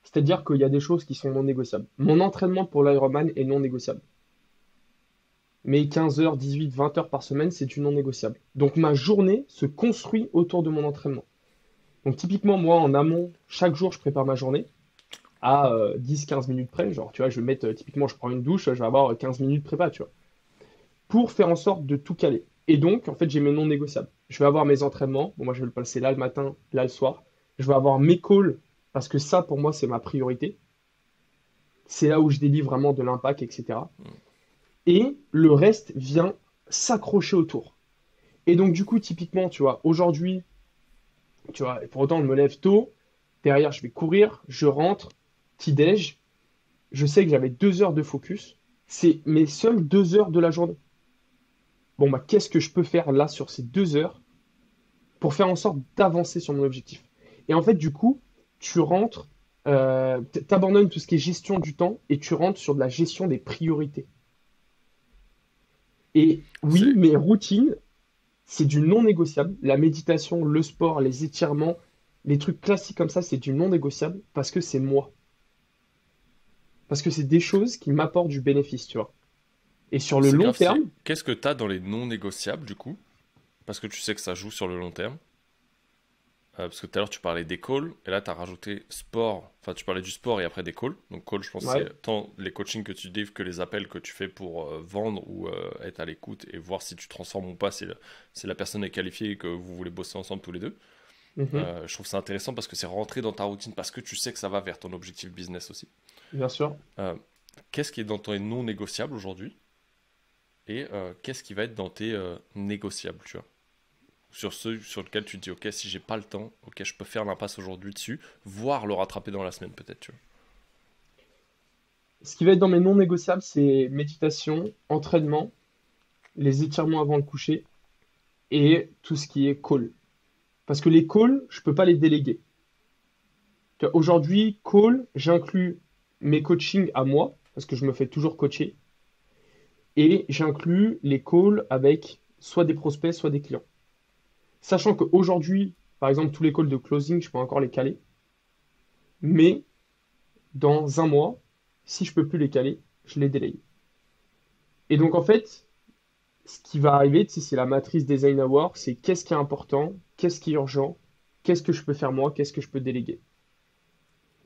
C'est-à-dire qu'il y a des choses qui sont non négociables. Mon entraînement pour l'Ironman est non négociable. Mes 15 heures, 18, 20 heures par semaine, c'est du non négociable. Donc ma journée se construit autour de mon entraînement. Donc typiquement, moi, en amont, chaque jour, je prépare ma journée à 10-15 minutes près. Genre, tu vois, je vais mettre, typiquement, je prends une douche, je vais avoir 15 minutes de prépa, tu vois, pour faire en sorte de tout caler. Et donc, en fait, j'ai mes non négociables. Je vais avoir mes entraînements. Bon, moi, je vais le passer là le matin, là le soir. Je vais avoir mes calls, parce que ça, pour moi, c'est ma priorité. C'est là où je délivre vraiment de l'impact, etc. Et le reste vient s'accrocher autour. Et donc, du coup, typiquement, tu vois, aujourd'hui, tu vois, et pour autant, je me lève tôt. Derrière, je vais courir, je rentre, petit déj. Je sais que j'avais 2 heures de focus. C'est mes seules 2 heures de la journée. Bon, bah, qu'est-ce que je peux faire là sur ces 2 heures pour faire en sorte d'avancer sur mon objectif? Et en fait, du coup, tu rentres, t'abandonnes tout ce qui est gestion du temps et tu rentres sur de la gestion des priorités. Et oui, C'est mes routines, c'est du non négociable. La méditation, le sport, les étirements, les trucs classiques comme ça, c'est du non négociable parce que c'est moi. Parce que c'est des choses qui m'apportent du bénéfice, tu vois. Et sur le c'est long grave, c'est terme, qu'est-ce que tu as dans les non négociables du coup? Parce que tu sais que ça joue sur le long terme. parce que tout à l'heure tu parlais des calls, et là tu as rajouté sport, enfin tu parlais du sport et après des calls. Donc call, je pense que Ouais. c'est tant les coachings que tu livres que les appels que tu fais pour vendre ou être à l'écoute et voir si tu transformes ou pas, si la personne est qualifiée et que vous voulez bosser ensemble tous les deux. Mhm. Je trouve ça intéressant parce que c'est rentré dans ta routine, parce que tu sais que ça va vers ton objectif business aussi. Bien sûr. Euh, Qu'est-ce qui est dans tes non négociables aujourd'hui et qu'est-ce qui va être dans tes négociables, tu vois? Sur ceux sur lesquels tu te dis, ok, si j'ai pas le temps, ok, je peux faire l'impasse aujourd'hui dessus, voire le rattraper dans la semaine peut-être, tu vois. Ce qui va être dans mes non négociables, c'est méditation, entraînement, les étirements avant le coucher et tout ce qui est call. Parce que les calls, je peux pas les déléguer. Tu vois, aujourd'hui, call, j'inclus mes coachings à moi, parce que je me fais toujours coacher, et j'inclus les calls avec soit des prospects, soit des clients. Sachant qu'aujourd'hui, par exemple, tous les calls de closing, je peux encore les caler, mais dans un mois, si je peux plus les caler, je les délègue. Et donc, en fait, ce qui va arriver, tu sais, c'est la matrice Design c'est qu'est-ce qui est important, qu'est-ce qui est urgent, qu'est-ce que je peux faire moi, qu'est-ce que je peux déléguer.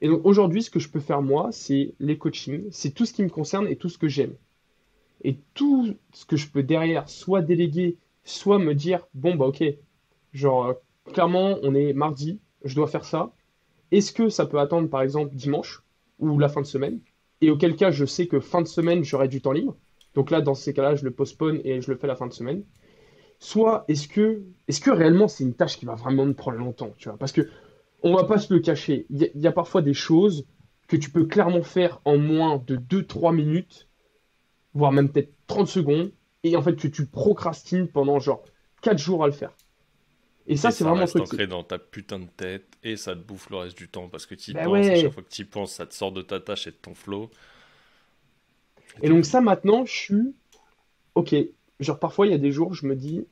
Et donc aujourd'hui, ce que je peux faire moi, c'est les coachings, c'est tout ce qui me concerne et tout ce que j'aime. Et tout ce que je peux derrière, soit déléguer, soit me dire, bon, bah ok, genre, clairement, on est mardi, je dois faire ça. Est-ce que ça peut attendre, par exemple, dimanche ou la fin de semaine? Et auquel cas, je sais que fin de semaine, j'aurai du temps libre. Donc là, dans ces cas-là, je le postpone et je le fais la fin de semaine. Soit est-ce que réellement c'est une tâche qui va vraiment me prendre longtemps, tu vois? Parce que on va pas se le cacher, il y a parfois des choses que tu peux clairement faire en moins de 2 3 minutes, voire même peut-être 30 secondes, et en fait que tu procrastines pendant genre 4 jours à le faire. Et ça, Et c'est ça vraiment un reste truc, c'est, ancré dans ta putain de tête et ça te bouffe le reste du temps parce que tu y ben penses, à chaque ouais. fois que tu y penses, ça te sort de ta tâche et de ton flow et Et t'es donc pris. ça, maintenant, je suis, ok, genre parfois il y a des jours, je me dis,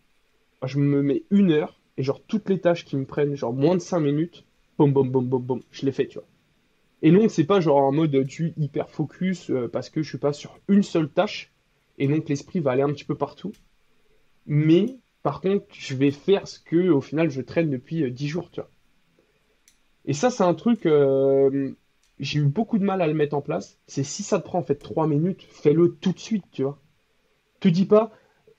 je me mets 1 heure, et genre toutes les tâches qui me prennent genre moins de 5 minutes, boum, boum, boum, boum, boum, je les fais, tu vois. Et non, c'est pas genre en mode tu hyper focus parce que je suis pas sur une seule tâche et donc l'esprit va aller un petit peu partout. Mais par contre, je vais faire ce que au final je traîne depuis 10 jours, tu vois. Et ça, c'est un truc, j'ai eu beaucoup de mal à le mettre en place. C'est si ça te prend en fait 3 minutes, fais-le tout de suite, tu vois. Te dis pas,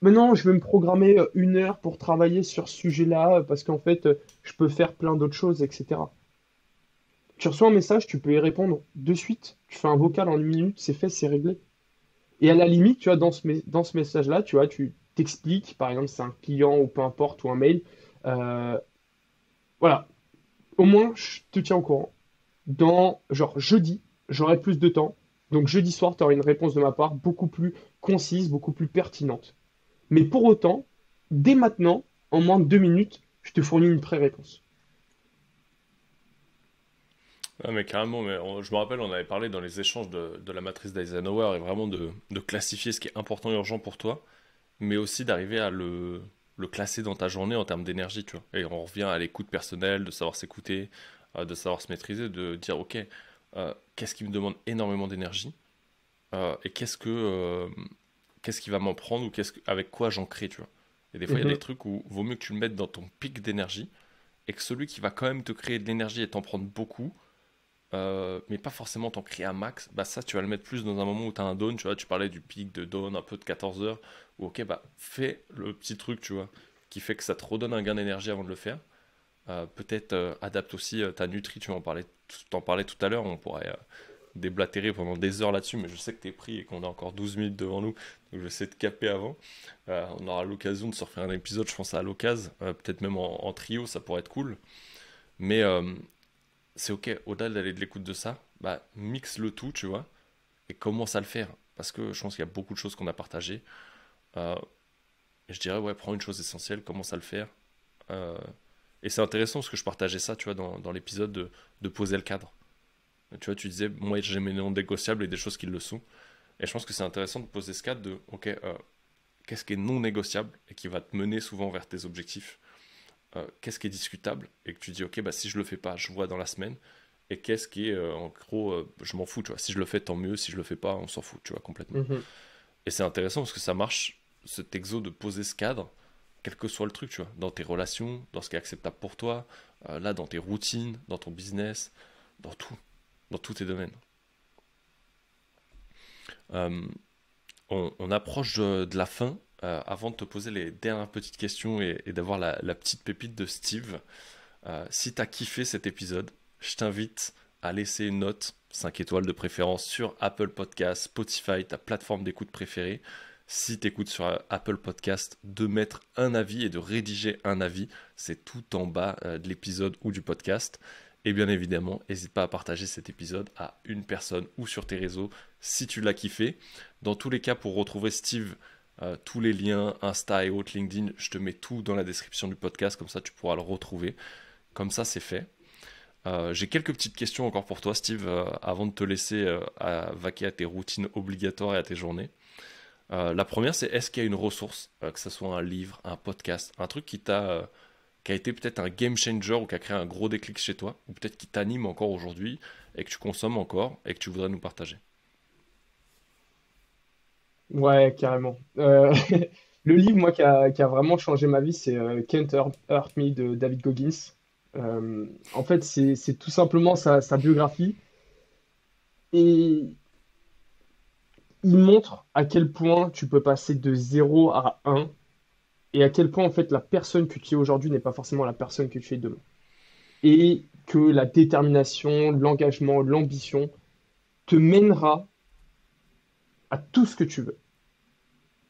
maintenant je vais me programmer 1 heure pour travailler sur ce sujet-là parce qu'en fait je peux faire plein d'autres choses, etc. Tu reçois un message, tu peux y répondre de suite. Tu fais un vocal en 1 minute, c'est fait, c'est réglé. Et à la limite, tu vois, dans ce message-là, tu vois, tu t'expliques, par exemple, c'est un client ou peu importe, ou un mail. Euh, voilà, au moins, je te tiens au courant. Dans, genre, jeudi, j'aurai plus de temps. Donc, jeudi soir, tu auras une réponse de ma part beaucoup plus concise, beaucoup plus pertinente. Mais pour autant, dès maintenant, en moins de 2 minutes, je te fournis une pré-réponse. Ah, mais carrément, je me rappelle, on avait parlé dans les échanges de la matrice d'Eisenhower et vraiment de classifier ce qui est important et urgent pour toi, mais aussi d'arriver à le classer dans ta journée en termes d'énergie, tu vois. Et on revient à l'écoute personnelle, de savoir s'écouter, de savoir se maîtriser, de dire, ok, qu'est-ce qui me demande énormément d'énergie et qu'est-ce qui va m'en prendre ou avec quoi j'en crée, tu vois. Et des fois, il y a des Mhm, trucs où vaut mieux que tu le mettes dans ton pic d'énergie et que celui qui va quand même te créer de l'énergie et t'en prendre beaucoup, mais pas forcément t'en créer un max, bah ça tu vas le mettre plus dans un moment où tu as un down, tu vois, tu parlais du pic de down un peu de 14 heures, ou ok bah fais le petit truc, tu vois, qui fait que ça te redonne un gain d'énergie avant de le faire. Peut-être adapte aussi ta nutri, tu t'en parlais tout à l'heure, on pourrait déblatérer pendant des heures là-dessus, mais je sais que t'es pris et qu'on a encore 12 minutes devant nous, donc je vais essayer de caper avant. On aura l'occasion de se refaire un épisode, je pense à l'occasion, peut-être même en trio, ça pourrait être cool. Mais c'est ok, au-delà d'aller de l'écoute de ça, bah, mixe le tout, tu vois, et commence à le faire. Parce que je pense qu'il y a beaucoup de choses qu'on a partagées. Euh, et je dirais, ouais, prends une chose essentielle, commence à le faire. Euh, et c'est intéressant parce que je partageais ça, tu vois, dans l'épisode de poser le cadre. Tu vois, tu disais, moi, j'ai mes non négociables et des choses qui le sont. Et je pense que c'est intéressant de poser ce cadre de, ok, qu'est-ce qui est non négociable et qui va te mener souvent vers tes objectifs. Qu'est-ce qui est discutable et que tu dis, ok, bah, si je le fais pas, je vois dans la semaine. Et qu'est-ce qui est, en gros, je m'en fous, tu vois. Si je le fais, tant mieux. Si je le fais pas, on s'en fout, tu vois, complètement. mhm. Et c'est intéressant parce que ça marche, cet exo de poser ce cadre. quel que soit le truc, tu vois, dans tes relations, dans ce qui est acceptable pour toi, là, dans tes routines, dans ton business, dans tout, dans tous tes domaines. Euh, on approche de la fin. Avant de te poser les dernières petites questions et d'avoir la petite pépite de Steve, si tu as kiffé cet épisode, je t'invite à laisser une note, 5 étoiles de préférence, sur Apple Podcast, Spotify, ta plateforme d'écoute préférée. Si tu écoutes sur Apple Podcast, de mettre un avis et de rédiger un avis. C'est tout en bas de l'épisode ou du podcast. Et bien évidemment, n'hésite pas à partager cet épisode à une personne ou sur tes réseaux si tu l'as kiffé. Dans tous les cas, pour retrouver Steve, tous les liens, Insta et autres, LinkedIn, je te mets tout dans la description du podcast, comme ça tu pourras le retrouver. Comme ça, c'est fait. J'ai quelques petites questions encore pour toi, Steve, avant de te laisser à vaquer à tes routines obligatoires et à tes journées. La première, c'est est-ce qu'il y a une ressource, que ce soit un livre, un podcast, un truc qui a été peut-être un game changer ou qui a créé un gros déclic chez toi, ou peut-être qui t'anime encore aujourd'hui et que tu consommes encore et que tu voudrais nous partager. Ouais, carrément. Le livre, moi, qui a vraiment changé ma vie, c'est Can't Hurt Me de David Goggins. En fait, c'est tout simplement sa biographie. Et il montre à quel point tu peux passer de 0 à 1 et à quel point, en fait, la personne que tu es aujourd'hui n'est pas forcément la personne que tu es demain. Et que la détermination, l'engagement, l'ambition te mènera à tout ce que tu veux.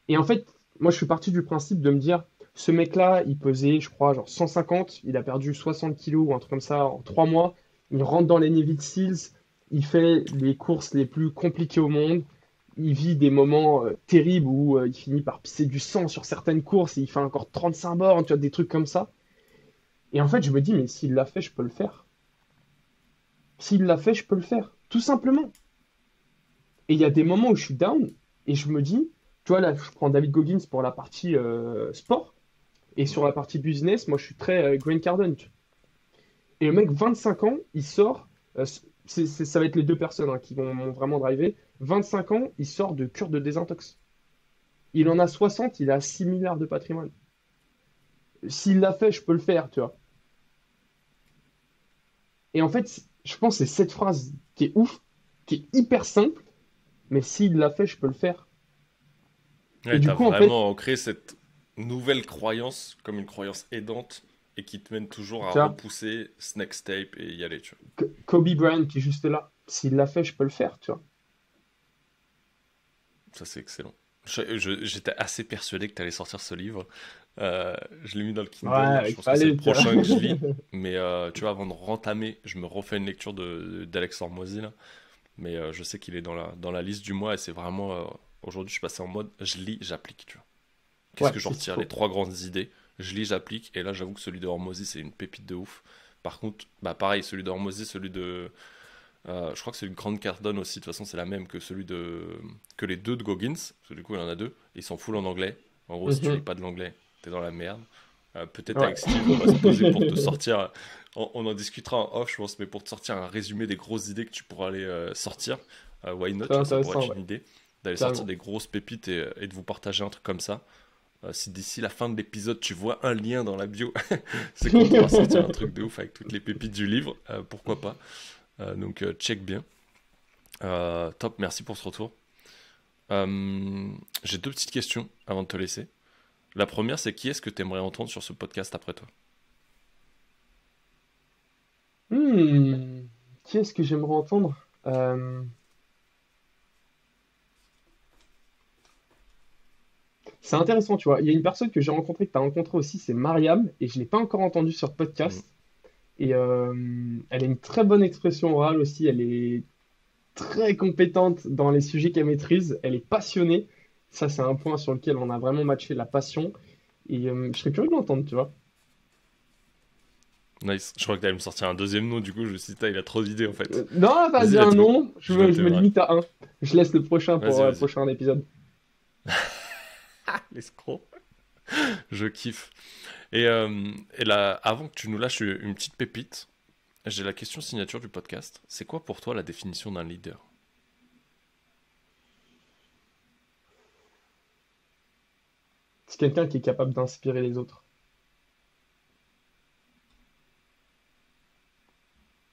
Et en fait, moi, je suis parti du principe de me dire, ce mec-là, il pesait, je crois, genre 150, il a perdu 60 kilos ou un truc comme ça en 3 mois. Il rentre dans les Navy Seals, il fait les courses les plus compliquées au monde. Il vit des moments terribles où il finit par pisser du sang sur certaines courses et il fait encore 35 bornes, tu vois, des trucs comme ça. Et en fait, je me dis, mais s'il l'a fait, je peux le faire. S'il l'a fait, je peux le faire. Tout simplement. Et il y a des moments où je suis down et je me dis, tu vois, là, je prends David Goggins pour la partie sport. Et sur la partie business, moi, je suis très Grant Cardone. Et le mec, 25 ans, il sort. Ça va être les deux personnes hein, qui vont vraiment driver. 25 ans, il sort de cure de désintox. Il en a 60, il a 6 milliards de patrimoine. S'il l'a fait, je peux le faire, tu vois. Et en fait, je pense que c'est cette phrase qui est ouf, qui est hyper simple, mais s'il l'a fait, je peux le faire. Et Ouais, du t'as coup, en fait, vraiment ancré cette nouvelle croyance comme une croyance aidante et qui te mène toujours à tu vois, repousser ce next tape et y aller, tu vois. Kobe Bryant qui est juste là, s'il l'a fait, je peux le faire, tu vois. Ça, c'est excellent. J'étais assez persuadé que tu allais sortir ce livre. Je l'ai mis dans le Kindle. Ouais, Je il pense que c'est le fallait, tu vois. prochain que je lis. Mais tu vois, avant de rentamer, je me refais une lecture d'Alex Hormozy, là. Mais je sais qu'il est dans la liste du mois et c'est vraiment. Aujourd'hui, je suis passé en mode je lis, j'applique, tu vois. Qu'est-ce Ouais, que j'en c'est ce qu'il retire? Les faut. trois grandes idées. Je lis, j'applique. Et là, j'avoue que celui de Hormozy, c'est une pépite de ouf. Par contre, bah pareil, celui de Hormozy, celui de. Je crois que c'est une grande Cardone aussi, de toute façon c'est la même que que les deux de Goggins, parce que du coup il y en a deux, et ils sont full en anglais. En gros, si tu lis Mhm. pas de l'anglais, t'es dans la merde. Peut-être Ouais. avec Steve, on va se poser pour te sortir, on en discutera en off, je pense, mais pour te sortir un résumé des grosses idées que tu pourras aller sortir, why not, Très tu vois, ça pourrait intéressant, être ouais, une idée, d'aller sortir carrément. des grosses pépites et de vous partager un truc comme ça. Si d'ici la fin de l'épisode tu vois un lien dans la bio, c'est qu'on t'aura sorti un truc de ouf avec toutes les pépites du livre, pourquoi pas. Donc check bien. Top, merci pour ce retour. J'ai deux petites questions avant de te laisser. La première, c'est qui est-ce que tu aimerais entendre sur ce podcast après toi? Hmm. Qui est-ce que j'aimerais entendre? C'est intéressant, tu vois. Il y a une personne que j'ai rencontrée, que tu as rencontrée aussi, c'est Mariam, et je ne l'ai pas encore entendue sur Mm. podcast. Et elle a une très bonne expression orale aussi, elle est très compétente dans les sujets qu'elle maîtrise, elle est passionnée. Ça, c'est un point sur lequel on a vraiment matché la passion. Et je serais curieux de l'entendre, tu vois. Nice. Je crois que tu allais me sortir un deuxième nom, du coup, je me suis dit, il a trop d'idées en fait. Non, Vas-y, vas-y, un let's go. nom, Je je me noterai. limite à un. Je laisse le prochain pour Vas-y, le vas-y. prochain épisode. L'escroc. Je kiffe. Et là, avant que tu nous lâches une petite pépite, j'ai la question signature du podcast. C'est quoi pour toi la définition d'un leader? C'est quelqu'un qui est capable d'inspirer les autres.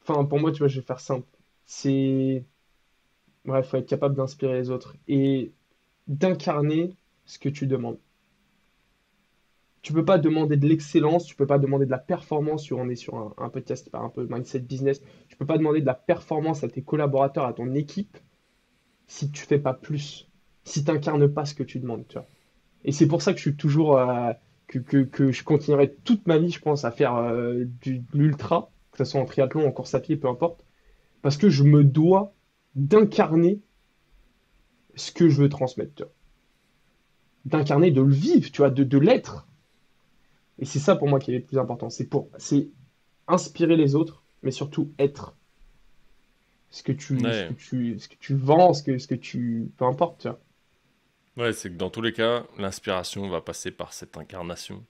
Enfin, pour moi, tu vois, je vais faire simple. C'est, bref, faut être capable d'inspirer les autres et d'incarner ce que tu demandes. Tu peux pas demander de l'excellence, tu peux pas demander de la performance. On est sur un podcast qui parle un peu mindset business. Tu peux pas demander de la performance à tes collaborateurs, à ton équipe, si tu fais pas plus, si tu n'incarnes pas ce que tu demandes, tu vois. Et c'est pour ça que je suis toujours, que je continuerai toute ma vie, je pense, à faire de l'ultra, que ce soit en triathlon, en course à pied, peu importe, parce que je me dois d'incarner ce que je veux transmettre, tu vois. D'incarner, de le vivre, tu vois, de l'être. Et c'est ça pour moi qui est le plus important. C'est inspirer les autres, mais surtout être Ouais, ce que tu vends, peu importe, tu vois. ouais, c'est que dans tous les cas, l'inspiration va passer par cette incarnation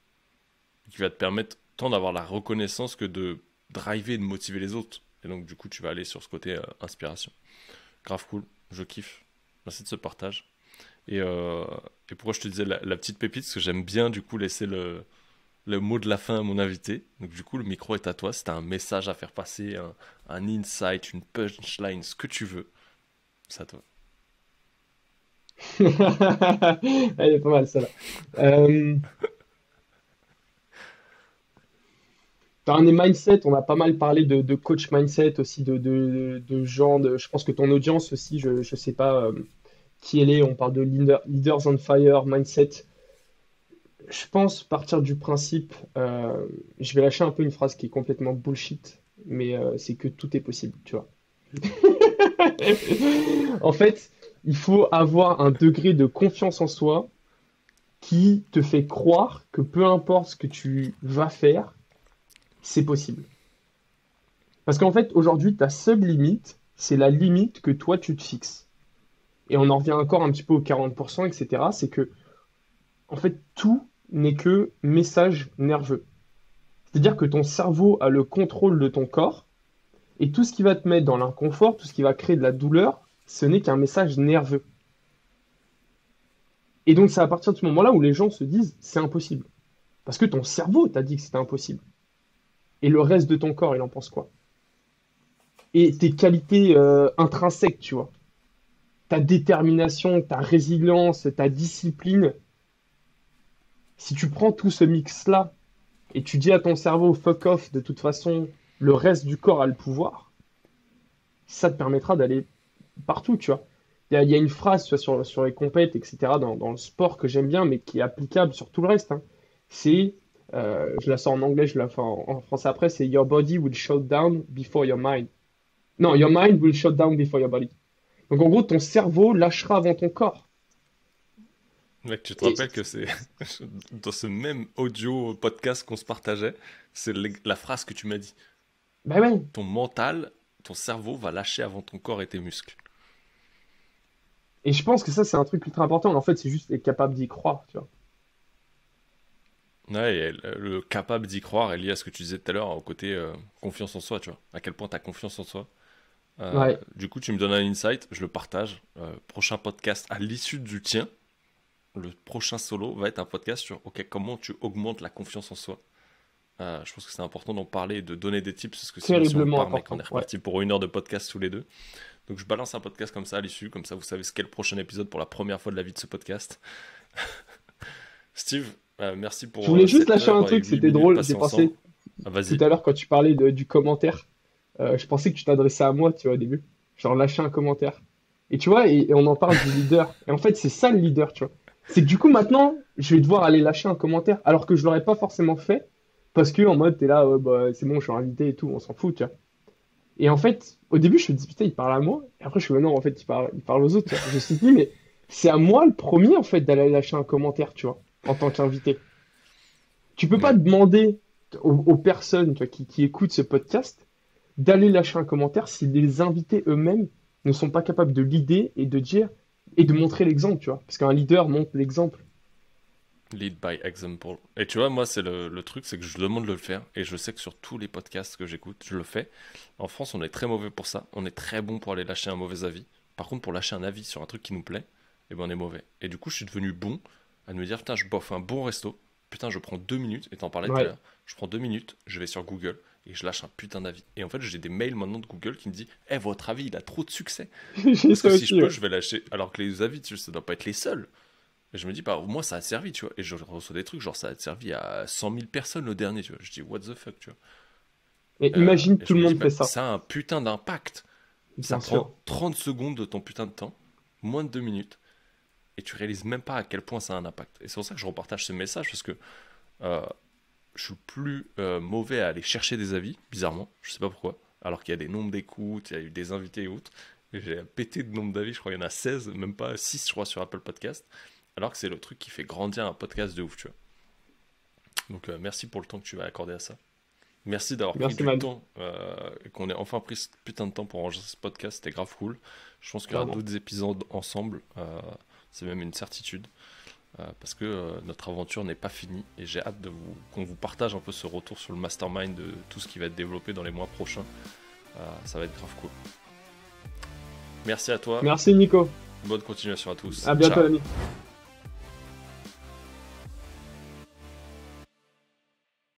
qui va te permettre tant d'avoir la reconnaissance que de driver et de motiver les autres. Et donc, du coup, tu vas aller sur ce côté inspiration. Grave cool, je kiffe. Merci de ce partage. Et, euh, et pourquoi je te disais la petite pépite, parce que j'aime bien du coup laisser le mot de la fin à mon invité. Donc du coup, le micro est à toi. Si tu as un message à faire passer, un insight, une punchline, ce que tu veux, c'est à toi. Elle est pas mal, celle-là. Euh, Dans les mindset, on a pas mal parlé de coach mindset aussi, de gens, je pense que ton audience aussi, je ne sais pas qui elle est, on parle de leaders on fire, mindset. Je pense partir du principe, je vais lâcher un peu une phrase qui est complètement bullshit, mais c'est que tout est possible, tu vois. En fait, il faut avoir un degré de confiance en soi qui te fait croire que peu importe ce que tu vas faire, c'est possible. Parce qu'en fait, aujourd'hui, ta seule limite, c'est la limite que toi, tu te fixes. Et on en revient encore un petit peu aux 40%, etc. C'est que, en fait, tout n'est que message nerveux. C'est-à-dire que ton cerveau a le contrôle de ton corps et tout ce qui va te mettre dans l'inconfort, tout ce qui va créer de la douleur, ce n'est qu'un message nerveux. Et donc, c'est à partir de ce moment-là où les gens se disent, c'est impossible. Parce que ton cerveau t'a dit que c'était impossible. Et le reste de ton corps, il en pense quoi? Et tes qualités intrinsèques, tu vois. Ta détermination, ta résilience, ta discipline. Si tu prends tout ce mix-là et tu dis à ton cerveau, fuck off, de toute façon, le reste du corps a le pouvoir, ça te permettra d'aller partout, tu vois. Il y a une phrase tu vois, sur les compètes, etc., dans le sport que j'aime bien, mais qui est applicable sur tout le reste, hein. C'est, je la sors en anglais, je la fais en français après, c'est Your body will shut down before your mind. Non, your mind will shut down before your body. Donc en gros, ton cerveau lâchera avant ton corps. Mec, tu te Et rappelles que c'est dans ce même audio podcast qu'on se partageait, c'est la phrase que tu m'as dit. bah ouais. Ton mental, ton cerveau va lâcher avant ton corps et tes muscles. Et je pense que ça, c'est un truc ultra important. En fait, c'est juste être capable d'y croire, tu vois. Ouais, et le capable d'y croire est lié à ce que tu disais tout à l'heure, au côté confiance en soi, tu vois. À quel point tu as confiance en soi. Ouais. Du coup, tu me donnes un insight, je le partage. Prochain podcast à l'issue du tien, le prochain solo va être un podcast sur ok, comment tu augmentes la confiance en soi. Je pense que c'est important d'en parler et de donner des tips parce que sinon, si on Terriblement part, mec, on est important. Ouais. reparti pour 1 heure de podcast tous les deux. Donc, je balance un podcast comme ça à l'issue, comme ça, vous savez ce qu'est le prochain épisode pour la première fois de la vie de ce podcast. Steve, merci Je pour voulais juste cette lâcher un heure et truc, 8 c'était minutes drôle. J'ai passées ensemble. pensé Ah, tout vas-y. à l'heure quand tu parlais du commentaire, je pensais que tu t'adressais à moi, tu vois, au début. Genre lâcher un commentaire. Et tu vois, et on en parle du leader. Et en fait, c'est ça le leader, tu vois. C'est que du coup, maintenant, je vais devoir aller lâcher un commentaire, alors que je l'aurais pas forcément fait, parce que en mode, t'es là, ouais, bah, c'est bon, je suis invité et tout, on s'en fout, tu vois. Et en fait, au début, je me dis, putain, il parle à moi. Et après, je suis, non, en fait, il parle aux autres, tu vois. Je me suis dit, mais c'est à moi le premier, en fait, d'aller lâcher un commentaire, tu vois, en tant qu'invité. Tu peux pas Ouais. demander aux personnes tu vois, qui écoutent ce podcast d'aller lâcher un commentaire si les invités eux-mêmes ne sont pas capables de l'idée et de dire et de montrer l'exemple, tu vois. Parce qu'un leader montre l'exemple. Lead by example. Et tu vois, moi, c'est le truc, c'est que je demande de le faire. Et je sais que sur tous les podcasts que j'écoute, je le fais. En France, on est très mauvais pour ça. On est très bon pour aller lâcher un mauvais avis. Par contre, pour lâcher un avis sur un truc qui nous plaît, eh ben, on est mauvais. Et du coup, je suis devenu bon à me dire, putain, je bouffe un bon resto, putain, je prends 2 minutes, et t'en parlais tout à Ouais, l'heure, je prends 2 minutes, je vais sur Google, et je lâche un putain d'avis. Et en fait, j'ai des mails maintenant de Google qui me disent, eh, votre avis, il a trop de succès. j'ai Est-ce que ça si je aussi, peux, ouais. je vais lâcher. Alors que les avis, tu sais, ça doit pas être les seuls. Et je me dis, bah, au moins, ça a servi, tu vois. Et je reçois des trucs, genre, ça a servi à 100 000 personnes le dernier, tu vois. Je dis, what the fuck, tu vois. Et imagine Et tout je le me dis, monde bah, fait ça, ça a un putain d'impact. Ça bien prend sûr. 30 secondes de ton putain de temps, moins de 2 minutes, et tu réalises même pas à quel point ça a un impact. Et c'est pour ça que je repartage ce message, parce que euh, je suis plus mauvais à aller chercher des avis, bizarrement, je sais pas pourquoi, alors qu'il y a des nombres d'écoutes, il y a eu des invités et autres. Et j'ai pété de nombre d'avis, je crois qu'il y en a 16, même pas 6, je crois, sur Apple Podcast, alors que c'est le truc qui fait grandir un podcast de ouf, tu vois. Donc merci pour le temps que tu vas accorder à ça. Merci d'avoir pris Merci, du man, temps, et qu'on ait enfin pris ce putain de temps pour enregistrer ce podcast, c'était grave cool. Je pense qu'il y aura clairement. d'autres épisodes ensemble, c'est même une certitude, parce que notre aventure n'est pas finie et j'ai hâte qu'on vous partage un peu ce retour sur le mastermind de tout ce qui va être développé dans les mois prochains. Ça va être grave cool. Merci à toi, Merci, Nico. bonne continuation à tous. À bientôt, Ciao. l'ami.